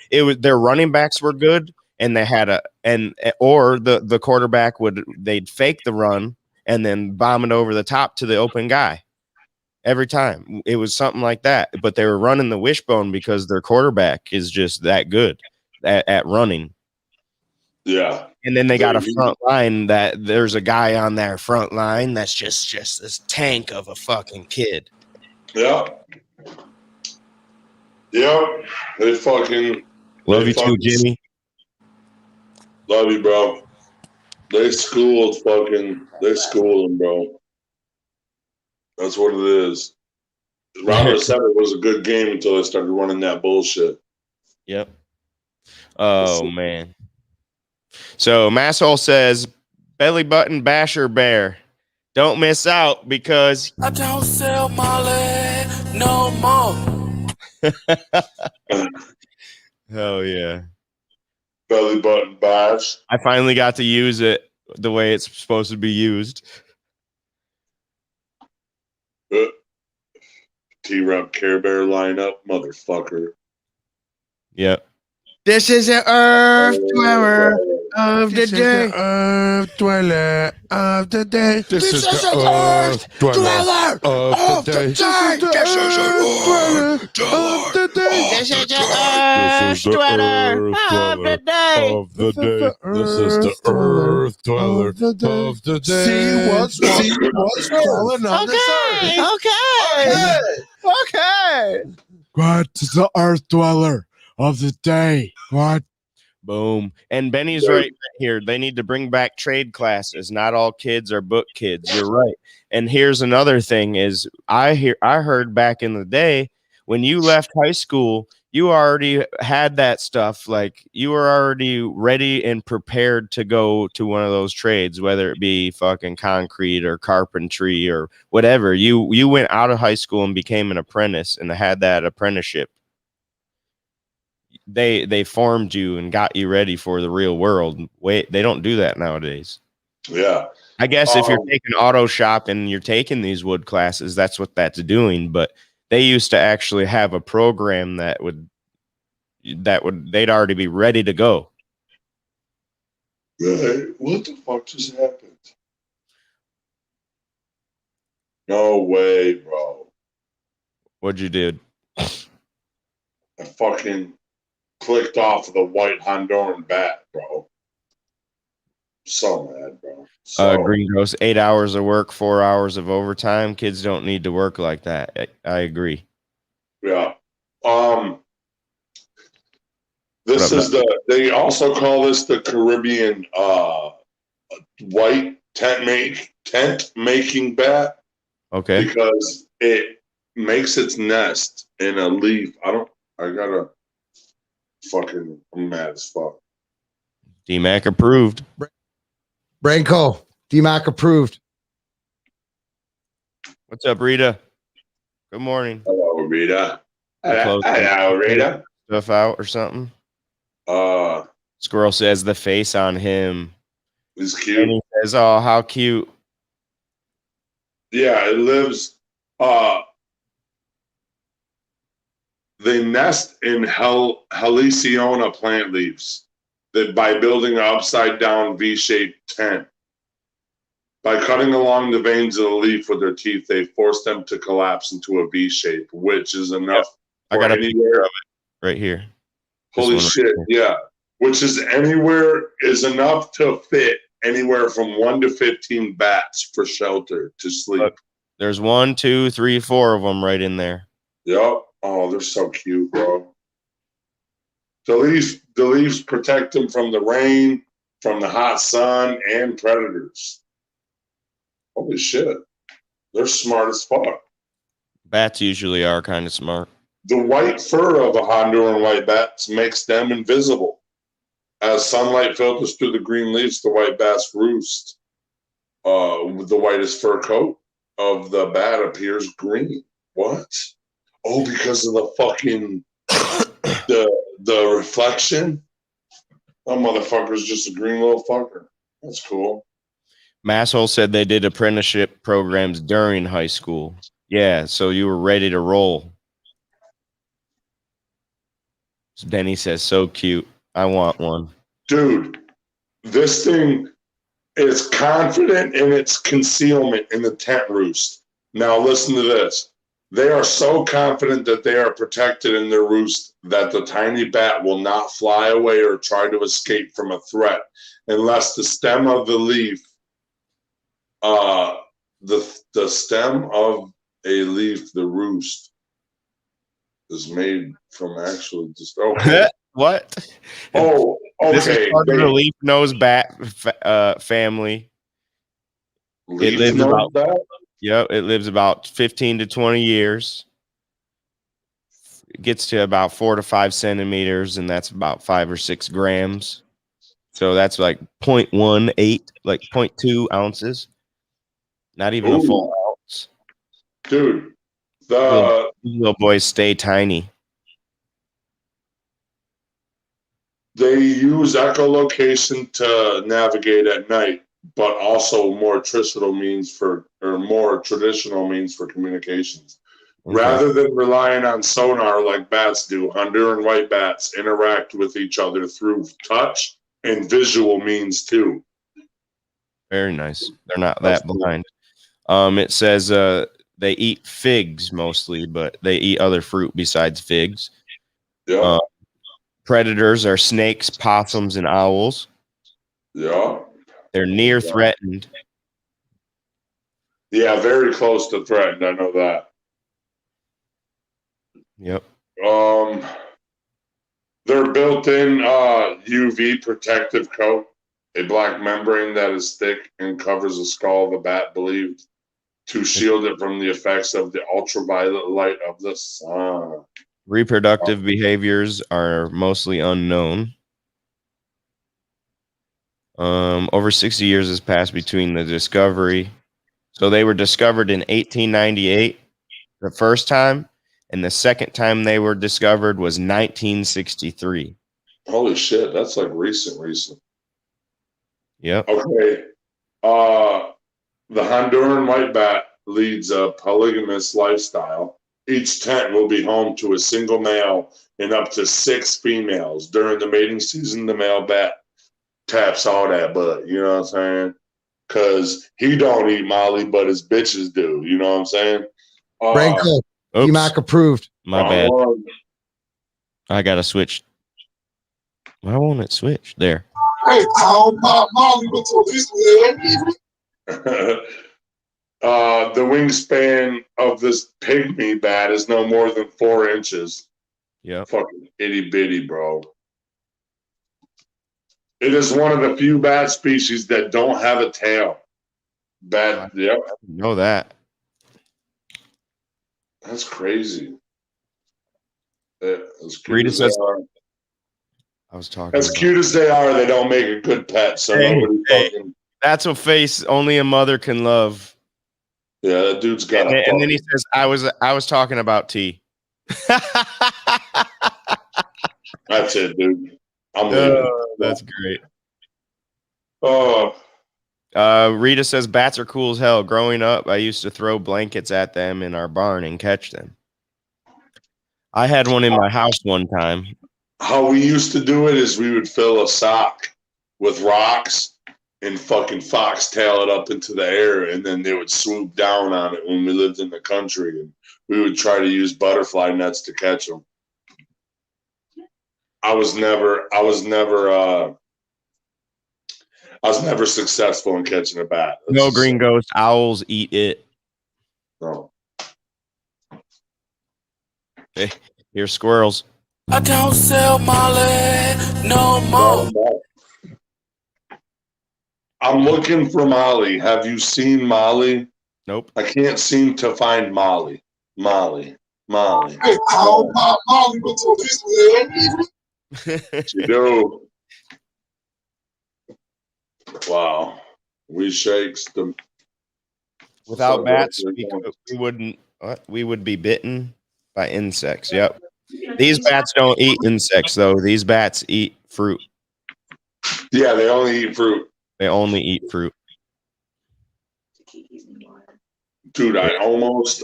their running backs were good, and they had the quarterback they'd fake the run and then bomb it over the top to the open guy every time. It was something like that, but they were running the wishbone because their quarterback is just that good at running. Yeah. And then they got a front line that there's a guy on their front line that's just this tank of a fucking kid. Yeah. Yeah. They fucking love you too, Jimmy. Love you, bro. They schooled them, bro. That's what it is. Robert said it was a good game until they started running that bullshit. Yep. Oh, man. So Masshole says, belly button basher bear, don't miss out because I don't sell Molly no more. Hell yeah. Belly button bash. I finally got to use it the way it's supposed to be used. T-Rep Care Bear lineup, motherfucker. Yep. This is an Earth Dweller of the day. Earth Dweller of the day. This is the Earth Dweller of the day. This is the Earth Dweller of the day. This is the Earth Dweller of the day. This is the Earth Dweller of the day. See what's going on this earth. Okay. What is the Earth Dweller of the day? What? Boom. And Benny's right here. They need to bring back trade classes. Not all kids are book kids. You're right. And here's another thing is I heard back in the day when you left high school, you already had that stuff. Like you were already ready and prepared to go to one of those trades, whether it be fucking concrete or carpentry or whatever. You went out of high school and became an apprentice and had that apprenticeship. They formed you and got you ready for the real world. Wait, they don't do that nowadays. Yeah. I guess if you're taking auto shop and you're taking these wood classes, that's what that's doing. But they used to actually have a program that would they'd already be ready to go. Right. What the fuck just happened? No way, bro. What'd you do? I fucking clicked off of the white Honduran bat, bro. So mad, bro. Green Ghost, 8 hours of work, 4 hours of overtime. Kids don't need to work like that. I agree. Yeah. They also call this the Caribbean white tent making bat. Okay. Because it makes its nest in a leaf. I'm mad as fuck. DMAC approved. Branko, DMAC approved. What's up, Rita? Good morning. Hello, Rita. Hello, Rita. Stuff out or something? Uh, Squirrel says the face on him. It's cute. And he says, "Oh, how cute." Yeah, it lives. They nest in Halcyona plant leaves by building an upside-down V-shaped tent. By cutting along the veins of the leaf with their teeth, they force them to collapse into a V shape, which is enough. I got a picture of it right here. Holy shit! Yeah, which is enough to fit anywhere from 1 to 15 bats for shelter to sleep. Look, there's 1, 2, 3, 4 of them right in there. Yep. Oh, they're so cute, bro. The leaves protect them from the rain, from the hot sun, and predators. Holy shit. They're smart as fuck. Bats usually are kind of smart. The white fur of a Honduran white bat makes them invisible. As sunlight filters through the green leaves, the white bats roost. The whitest fur coat of the bat appears green. What? Oh, because of the fucking the reflection? That motherfucker's just a green little fucker. That's cool. Masshole said they did apprenticeship programs during high school. Yeah, so you were ready to roll. Benny says, so cute. I want one. Dude, this thing is confident in its concealment in the tent roost. Now listen to this. They are so confident that they are protected in their roost that the tiny bat will not fly away or try to escape from a threat unless the stem of the leaf, the stem of a leaf, the roost, is made from actually just okay. What? Oh, This is okay. part of the leaf nose bat family. Leaf lives nose about- bat? Yep, it lives about 15 to 20 years. It gets to about 4 to 5 centimeters, and that's about 5 or 6 grams. So that's like 0.18, like 0.2 ounces. Not even a full ounce. Dude, These little boys stay tiny. they use echolocation to navigate at night, but also more traditional means for communications. Okay. Rather than relying on sonar like bats do, Honduran white bats interact with each other through touch and visual means too. Very nice. They're not that blind. It says they eat figs mostly, but they eat other fruit besides figs. Yeah. Predators are snakes, possums, and owls. Yeah. They're near threatened. Yeah, very close to threatened. I know that. Yep. Their built-in UV protective coat, a black membrane that is thick and covers the skull of the bat, believed to shield it from the effects of the ultraviolet light of the sun. Reproductive behaviors are mostly unknown. Over 60 years has passed between the discovery. So they were discovered in 1898 the first time, and the second time they were discovered was 1963. Holy shit, that's like recent. Yep. Okay. The Honduran white bat leads a polygamous lifestyle. Each tent will be home to a single male and up to 6 females. During the mating season, the male bat taps all that butt. You know what I'm saying? Because he don't eat Molly, but his bitches do. You know what I'm saying? Branko, Oops. DMAC approved. My bad. I got to switch. Why won't it switch? There. Hey, Molly, the wingspan of this pygmy bat is no more than 4 inches. Yeah. Fucking itty bitty, bro. It is one of the few bat species that don't have a tail. Bat, yep. Know that. That's crazy. As cute Rita as they says- are, I was talking. as cute as they are, they don't make a good pet. So nobody fucking. That's a face only a mother can love. Yeah, that dude's got. And then he says, "I was talking about T." That's it, dude. I'm leaving. That's great. Oh, Rita says bats are cool as hell. Growing up, I used to throw blankets at them in our barn and catch them. I had one in my house one time. how we used to do it is we would fill a sock with rocks and fucking foxtail it up into the air, and then they would swoop down on it when we lived in the country, and we would try to use butterfly nets to catch them. I was never I was never successful in catching a bat. No green ghost. Owls eat it. No. Hey, here's squirrels. I don't sell Molly no more. I'm looking for Molly. Have you seen Molly? Nope. I can't seem to find Molly. Molly. Hey, how about Molly went to a piece of head? You do. Wow. We shakes the. Without bats, we would be bitten by insects. Yep. These bats don't eat insects, though. These bats eat fruit. Yeah, they only eat fruit. They only eat fruit. Dude, I almost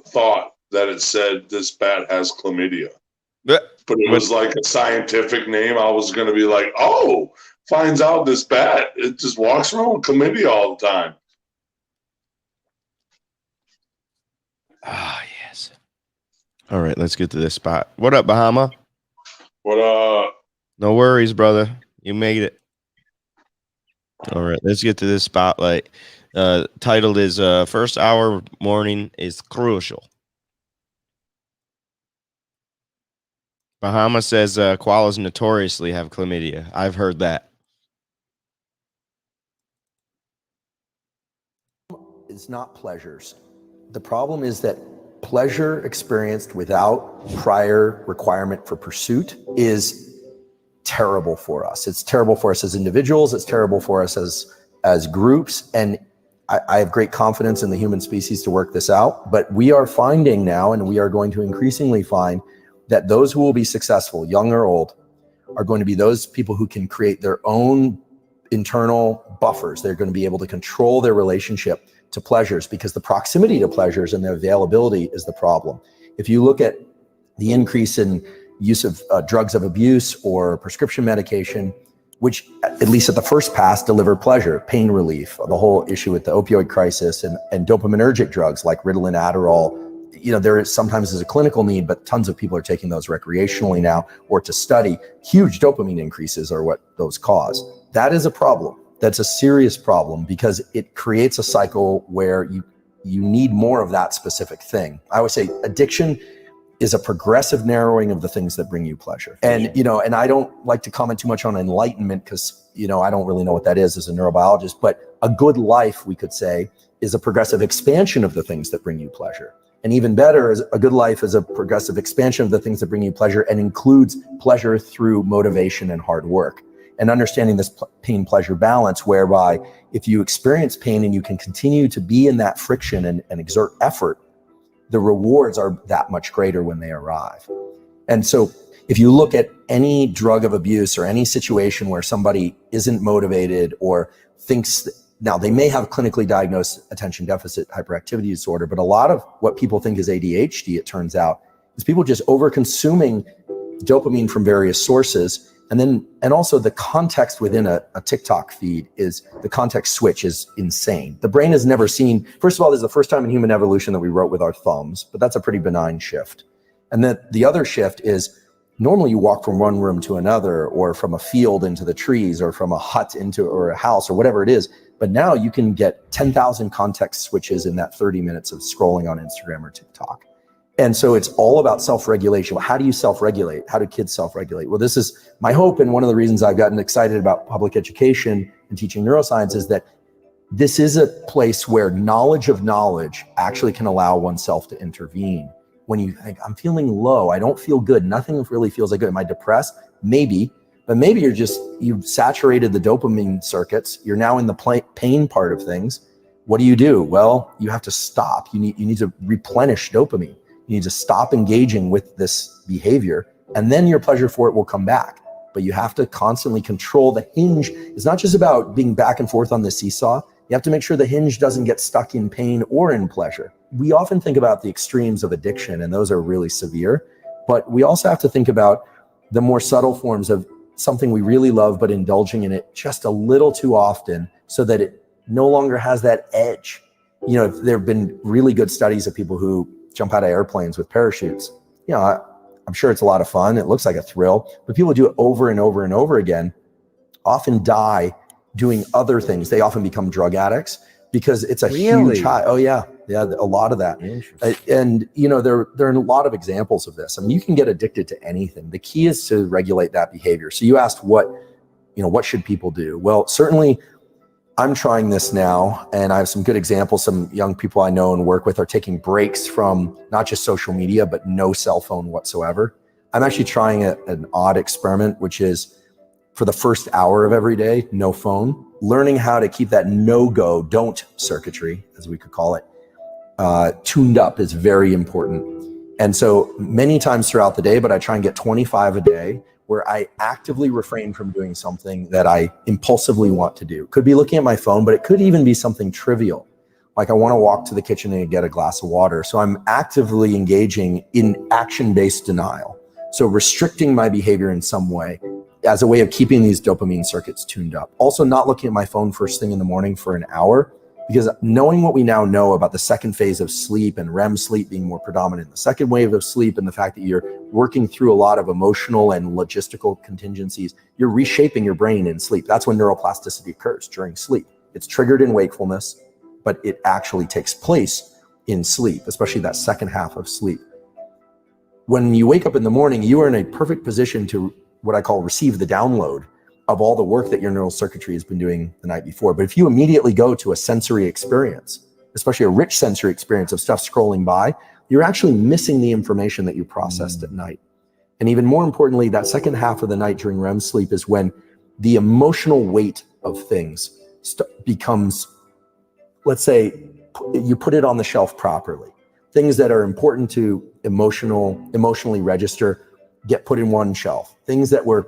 thought that it said this bat has chlamydia. But it was like a scientific name. I was going to be like, oh, finds out this bat, it just walks around with chlamydia all the time. Ah, yes. All right, let's get to this spot. What up, Bahama? What up? No worries, brother. You made it. All right, let's get to this spotlight. Titled is First Hour Morning is Crucial. Bahama says koalas notoriously have chlamydia. I've heard that. It's not pleasures. The problem is that pleasure experienced without prior requirement for pursuit is terrible for us. It's terrible for us as individuals. It's terrible for us as groups. And I have great confidence in the human species to work this out. But we are finding now, and we are going to increasingly find, that those who will be successful, young or old, are going to be those people who can create their own internal buffers. They're going to be able to control their relationship to pleasures, because the proximity to pleasures and the availability is the problem. If you look at the increase in use of drugs of abuse or prescription medication, which at least at the first pass deliver pleasure, pain relief, the whole issue with the opioid crisis and dopaminergic drugs like Ritalin, Adderall, there is sometimes is a clinical need, but tons of people are taking those recreationally now or to study. Huge dopamine increases are what those cause. That is a problem. That's a serious problem, because it creates a cycle where you need more of that specific thing. I would say addiction is a progressive narrowing of the things that bring you pleasure. And, and I don't like to comment too much on enlightenment because, I don't really know what that is as a neurobiologist, but a good life, we could say, is a progressive expansion of the things that bring you pleasure. And even better, is a good life is a progressive expansion of the things that bring you pleasure and includes pleasure through motivation and hard work. And understanding this pain-pleasure balance, whereby if you experience pain and you can continue to be in that friction and exert effort, the rewards are that much greater when they arrive. And so if you look at any drug of abuse or any situation where somebody isn't motivated or thinks, now they may have clinically diagnosed attention deficit hyperactivity disorder, but a lot of what people think is ADHD, it turns out, is people just over-consuming dopamine from various sources. And also the context within a TikTok feed is, the context switch is insane. The brain has never seen, first of all, this is the first time in human evolution that we wrote with our thumbs, but that's a pretty benign shift. And then the other shift is, normally you walk from one room to another, or from a field into the trees, or from a hut into, or a house, or whatever it is. But now you can get 10,000 context switches in that 30 minutes of scrolling on Instagram or TikTok. And so it's all about self-regulation. How do you self-regulate? How do kids self-regulate? Well, this is my hope. And one of the reasons I've gotten excited about public education and teaching neuroscience is that this is a place where knowledge of knowledge actually can allow oneself to intervene. When you think, I'm feeling low, I don't feel good, nothing really feels like good. Am I depressed? Maybe, but maybe you've saturated the dopamine circuits. You're now in the pain part of things. What do? Well, you have to stop. You need to replenish dopamine. You need to stop engaging with this behavior, and then your pleasure for it will come back. But you have to constantly control the hinge. It's not just about being back and forth on the seesaw. You have to make sure the hinge doesn't get stuck in pain or in pleasure. We often think about the extremes of addiction, and those are really severe. But we also have to think about the more subtle forms of something we really love, but indulging in it just a little too often so that it no longer has that edge. There have been really good studies of people who jump out of airplanes with parachutes. I'm sure it's a lot of fun. It looks like a thrill, but people do it over and over and over again, often die doing other things. They often become drug addicts because it's a Really? huge high. Oh yeah, a lot of that. And you know, there are a lot of examples of this. I mean, you can get addicted to anything. The key is to regulate that behavior. So you asked what should people do? Well, certainly I'm trying this now, and I have some good examples. Some young people I know and work with are taking breaks from not just social media, but no cell phone whatsoever. I'm actually trying an odd experiment, which is for the first hour of every day, no phone. Learning how to keep that no-go, don't circuitry, as we could call it, tuned up is very important. And so many times throughout the day, but I try and get 25 a day, where I actively refrain from doing something that I impulsively want to do. Could be looking at my phone, but it could even be something trivial. Like I want to walk to the kitchen and get a glass of water. So I'm actively engaging in action-based denial. So restricting my behavior in some way as a way of keeping these dopamine circuits tuned up. Also not looking at my phone first thing in the morning for an hour, because knowing what we now know about the second phase of sleep and REM sleep being more predominant, the second wave of sleep, and the fact that you're working through a lot of emotional and logistical contingencies, you're reshaping your brain in sleep. That's when neuroplasticity occurs, during sleep. It's triggered in wakefulness, but it actually takes place in sleep, especially that second half of sleep. When you wake up in the morning, you are in a perfect position to what I call receive the download of all the work that your neural circuitry has been doing the night before. But if you immediately go to a sensory experience, especially a rich sensory experience of stuff scrolling by, you're actually missing the information that you processed at night. And even more importantly, that second half of the night during REM sleep is when the emotional weight of things becomes, let's say, you put it on the shelf properly. Things that are important to emotionally register get put in one shelf. Things that were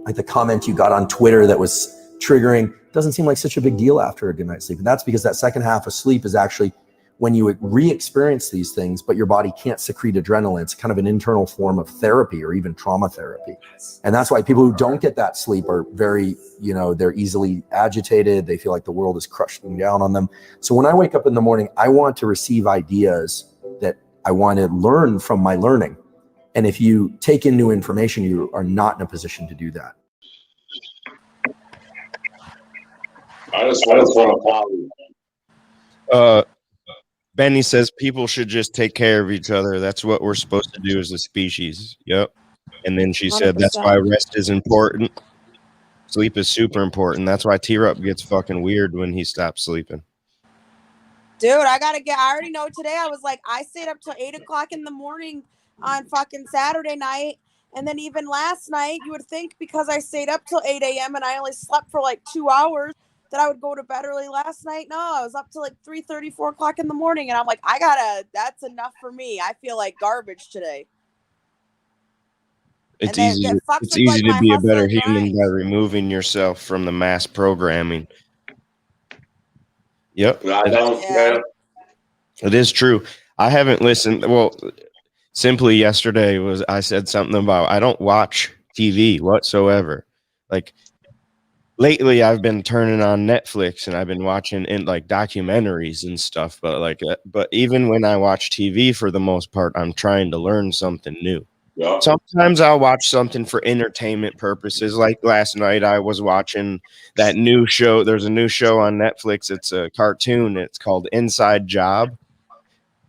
like the comment you got on Twitter that was triggering doesn't seem like such a big deal after a good night's sleep. And that's because that second half of sleep is actually when you re-experience these things, but your body can't secrete adrenaline. It's kind of an internal form of therapy or even trauma therapy. And that's why people who don't get that sleep are very, they're easily agitated. They feel like the world is crushing down on them. So when I wake up in the morning, I want to receive ideas that I want to learn from my learning. And if you take in new information, you are not in a position to do that. I just want to Benny says people should just take care of each other. That's what we're supposed to do as a species. Yep. And then she said 100%. that's why rest is important. Sleep is super important. That's why T-Rup gets fucking weird when he stops sleeping. Dude, I already know today. I stayed up till 8 o'clock in the morning on fucking Saturday night. And then even last night, you would think because I stayed up till 8 a.m. and I only slept for like 2 hours that I would go to bed early last night. No, I was up till like 3:30, 4 o'clock in the morning. And I'm like, that's enough for me. I feel like garbage today. It's easy to be a better human by removing yourself from the mass programming. Yep. It is true. I haven't listened. Well, simply yesterday I said something about I don't watch TV whatsoever. Like lately I've been turning on Netflix and I've been watching like documentaries and stuff. But even when I watch TV, for the most part, I'm trying to learn something new. Yeah. Sometimes I'll watch something for entertainment purposes. Like last night, I was watching that new show. There's a new show on Netflix. It's a cartoon. It's called Inside Job.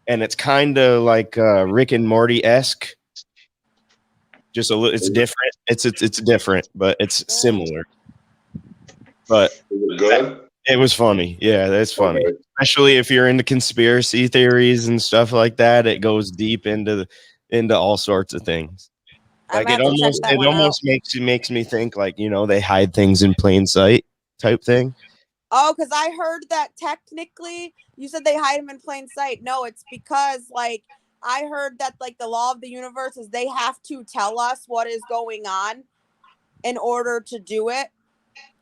And it's kind of like Rick and Morty-esque. Just a little. It's different. It's different, but it's similar. But good. It was funny. Yeah, that's funny. Okay. Especially if you're into conspiracy theories and stuff like that. It goes deep into all sorts of things. Like it almost makes me think like, they hide things in plain sight type thing. Oh, because I heard that technically you said they hide them in plain sight. No, it's because like I heard that like the law of the universe is they have to tell us what is going on in order to do it.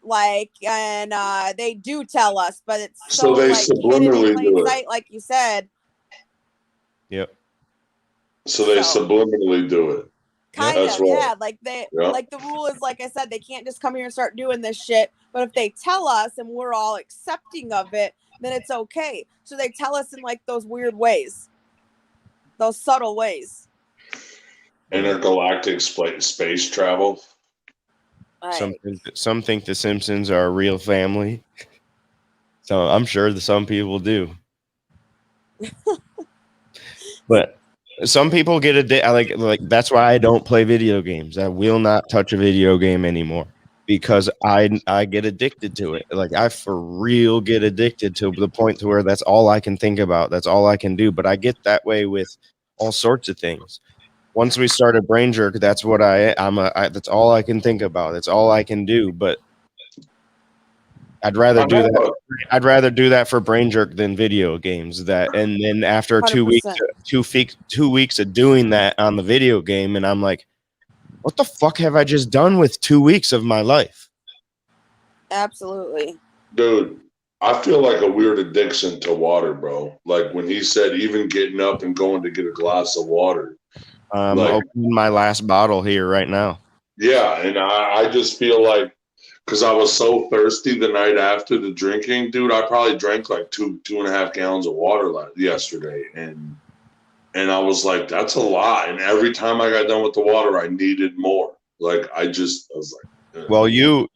Like, and they do tell us, but it's so they like hidden in plain do sight, like you said. Yep. So they subliminally do it. Kind of, yeah. Like like the rule is, like I said, they can't just come here and start doing this shit. But if they tell us and we're all accepting of it, then it's okay. So they tell us in like those weird ways, those subtle ways. Intergalactic space travel. Right. Some think the Simpsons are a real family. So I'm sure that some people do. But some people get addicted. Like that's why I don't play video games. I will not touch a video game anymore because I get addicted to it. Like I for real get addicted to the point to where that's all I can think about. That's all I can do. But I get that way with all sorts of things. Once we started Brain Jerk, that's what that's all I can think about. That's all I can do. But I'd rather do that. I'd rather do that for Brain Jerk than video games. And then after 2 weeks, 100%. 2 weeks of doing that on the video game, and I'm like, what the fuck have I just done with 2 weeks of my life? Absolutely. Dude, I feel like a weird addiction to water, bro. Like when he said even getting up and going to get a glass of water. Like, opening my last bottle here right now. Yeah, and I just feel like because I was so thirsty the night after the drinking, dude, I probably drank like 2.5 gallons of water yesterday, and I was like, that's a lot. And every time I got done with the water, I needed more. Like I was like, well, you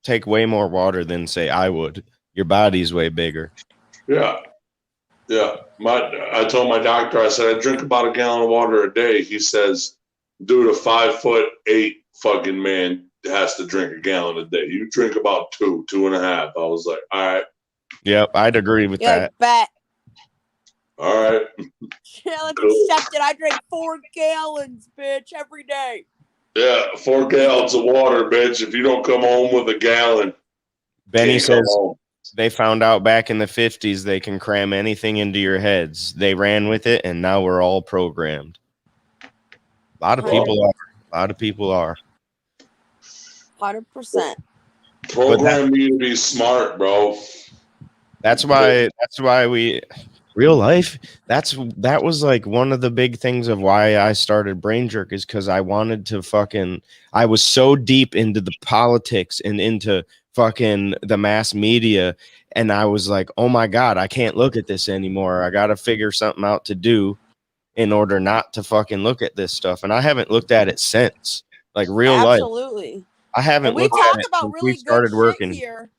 take way more water than say I would. Your body's way bigger. Yeah. I told my doctor, I said I drink about a gallon of water a day. He says, dude, a 5'8" fucking man has to drink a gallon a day. You drink about 2.5. I was like, all right. Yep, I'd agree with that. Bet. All right. Yeah, let's accept it. I drink 4 gallons, bitch, every day. Yeah, 4 gallons of water, bitch. If you don't come home with a gallon, Benny says they found out back in the 50s they can cram anything into your heads. They ran with it, and now we're all programmed. A lot of people are. 100%. Program me to be smart, bro. That's why we real life. That was like one of the big things of why I started Brain Jerk is because I wanted to I was so deep into the politics and into fucking the mass media, and I was like, oh my God, I can't look at this anymore. I gotta figure something out to do in order not to fucking look at this stuff. And I haven't looked at it since. Like real life. Absolutely. I haven't we looked talk at it about since really we started good working here.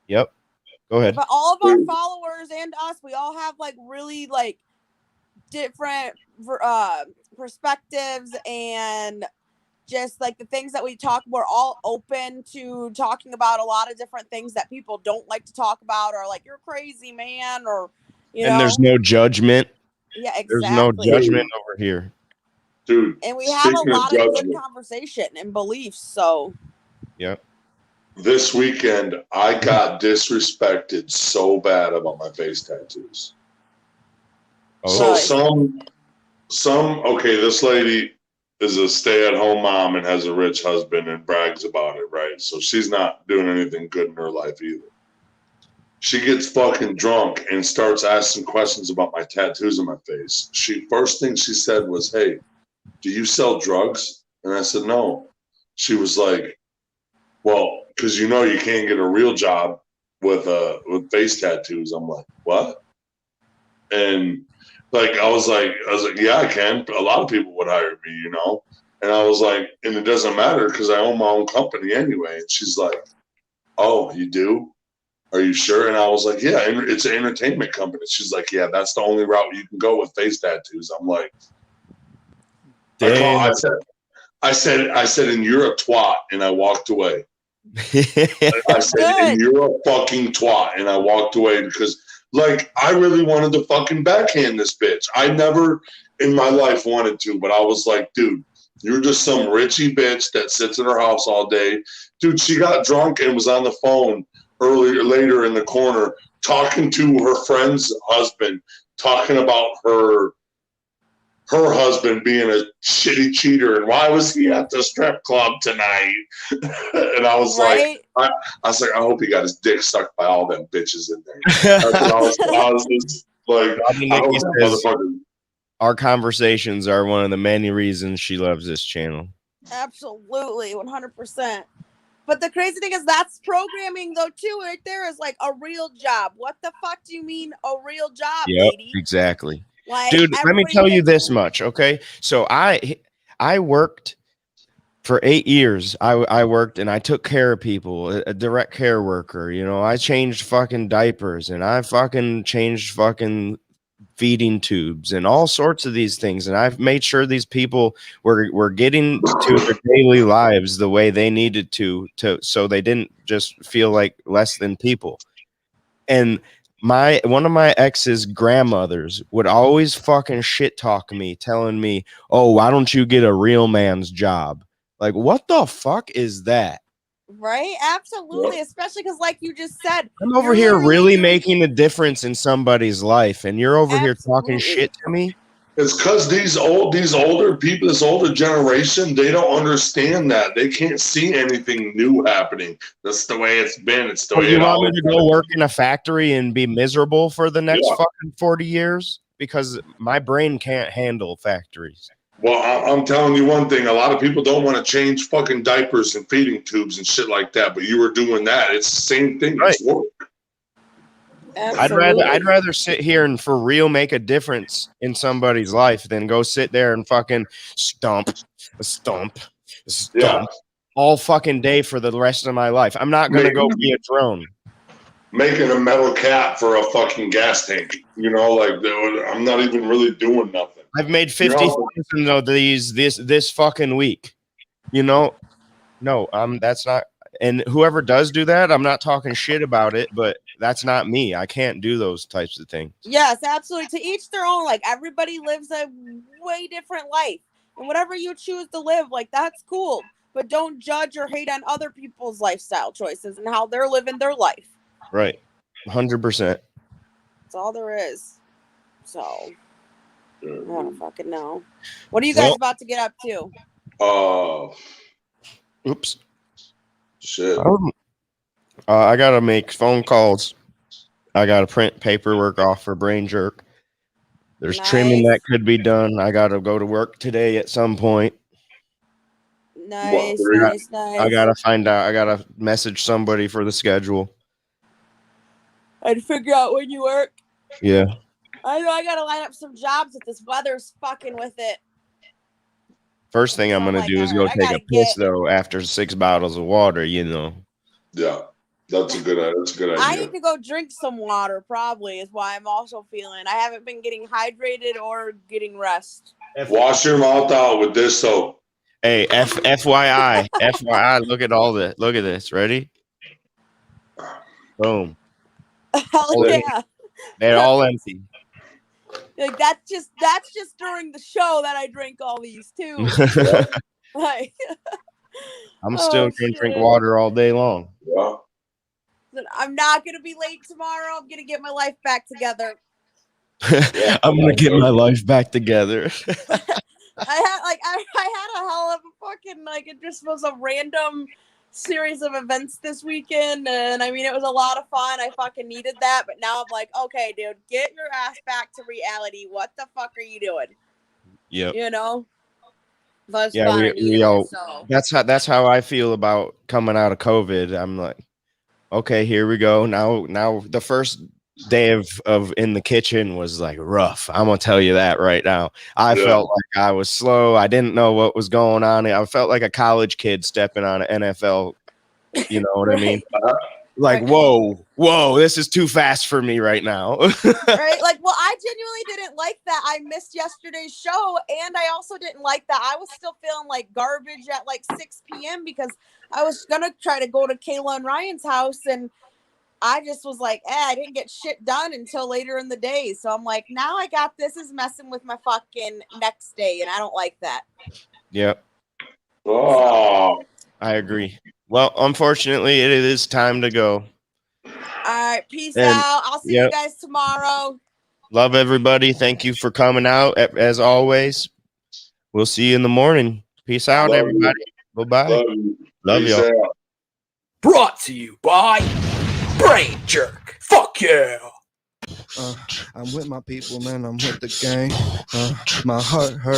Yep. Go ahead. But all of our followers and us, we all have like really like different perspectives and just like the things that we talk. We're all open to talking about a lot of different things that people don't like to talk about, or like you're crazy, man, or you know. There's no judgment. Yeah, exactly. There's no judgment over here, dude. And we have a lot of good conversation and beliefs. So. Yep. This weekend, I got disrespected so bad about my face tattoos. Oh. So okay, this lady is a stay-at-home mom and has a rich husband and brags about it, right? So she's not doing anything good in her life either. She gets fucking drunk and starts asking questions about my tattoos on my face. First thing she said was, "Hey, do you sell drugs?" And I said, "No." She was like, "Well, because you can't get a real job with face tattoos." I'm like, "What?" And like I was like, "Yeah, I can. A lot of people would hire me, And I was like, "And it doesn't matter because I own my own company anyway." And she's like, "Oh, you do? Are you sure?" And I was like, "Yeah, it's an entertainment company." She's like, "Yeah, that's the only route you can go with face tattoos." I'm like, I said, "And you're a twat," and I walked away. I said, "And you're a fucking twat," and I walked away because, like, I really wanted to fucking backhand this bitch. I never in my life wanted to, but I was like, dude, you're just some richy bitch that sits in her house all day. Dude, she got drunk and was on the phone later in the corner talking to her friend's husband, talking about her husband being a shitty cheater and why was he at the strip club tonight? And I was like, I hope he got his dick sucked by all them bitches in there. That's what I was just like, our conversations are one of the many reasons she loves this channel. Absolutely, 100%. But the crazy thing is that's programming though too. Right there is like a real job. What the fuck do you mean a real job, lady? Exactly. Like, dude, let me tell you this much, okay? So I worked For 8 years, I worked and I took care of people, a direct care worker. You know, I changed fucking diapers and I fucking changed fucking feeding tubes and all sorts of these things. And I've made sure these people were getting to their daily lives the way they needed to so they didn't just feel like less than people. And one of my ex's grandmothers would always fucking shit talk me, telling me, "Oh, why don't you get a real man's job?" Like, what the fuck is that? Right? Absolutely. Especially because, like you just said, I'm over you're here literally really doing- making a difference in somebody's life, and you're over here talking Absolutely. shit to me. It's because these older people, this older generation, they don't understand that. They can't see anything new happening. That's the way it's been. It's the So way you it want me always to go work in a factory and be miserable for the next Yeah. fucking 40 years? Because my brain can't handle factories. Well, I'm telling you one thing. A lot of people don't want to change fucking diapers and feeding tubes and shit like that. But you were doing that. It's the same thing. Right. It's work. Absolutely. I'd rather sit here and for real make a difference in somebody's life than go sit there and fucking stomp Yeah. all fucking day for the rest of my life. I'm not gonna go be a drone. Making a metal cap for a fucking gas tank. You know, like I'm not even really doing nothing. I've made 50,000 of these this fucking week. You know, no, that's not. And whoever does do that, I'm not talking shit about it, but that's not me. I can't do those types of things. Yes, absolutely. To each their own. Like, everybody lives a way different life. And whatever you choose to live, like, that's cool. But don't judge or hate on other people's lifestyle choices and how they're living their life. Right. 100%. That's all there is. So, I don't fucking know. What are you guys about to get up to? Oops. Shit. I gotta make phone calls. I gotta print paperwork off for Brain Jerk. There's trimming that could be done. I gotta go to work today at some point. Nice. I gotta find out. I gotta message somebody for the schedule. I'd figure out when you work. Yeah. I know I gotta line up some jobs if this weather's fucking with it. First thing I'm gonna do is go take a piss though after 6 bottles of water, you know. Yeah, that's a good idea. I need to go drink some water, probably, is why I'm also feeling. I haven't been getting hydrated or getting rest. Wash your mouth out with this soap. Hey, FYI, FYI, look at this. Ready? Boom. Hell yeah. They're all empty. Like that's just during the show that I drink all these too. Like I'm still gonna drink water all day long. Yeah. I'm not gonna be late tomorrow. I'm gonna get my life back together. I'm gonna get my life back together. I had a hell of a fucking, like, it just was a random series of events this weekend, and I mean, it was a lot of fun. I fucking needed that, but now I'm like, okay, dude, get your ass back to reality. What the fuck are you doing? Yep. You know? That's that's how I feel about coming out of COVID. I'm like, okay, here we go. Now the first day of in the kitchen was like rough. I'm gonna tell you that right now. I felt like I was slow. I didn't know what was going on. I felt like a college kid stepping on an NFL. You know what I mean? Like, whoa, this is too fast for me right now. Right? Like, well, I genuinely didn't like that. I missed yesterday's show, and I also didn't like that I was still feeling like garbage at like 6 p.m. because I was gonna try to go to Kayla and Ryan's house, and I just was like, I didn't get shit done until later in the day. So I'm like, now I got this is messing with my fucking next day, and I don't like that. Yep. Oh, I agree. Well, unfortunately, it is time to go. All right, peace out. I'll see you guys tomorrow. Love everybody. Thank you for coming out. As always, we'll see you in the morning. Peace out, everybody. Bye-bye. Love y'all. Brought to you by Brain Jerk. Fuck yeah. I'm with my people, man. I'm with the gang. My heart hurts.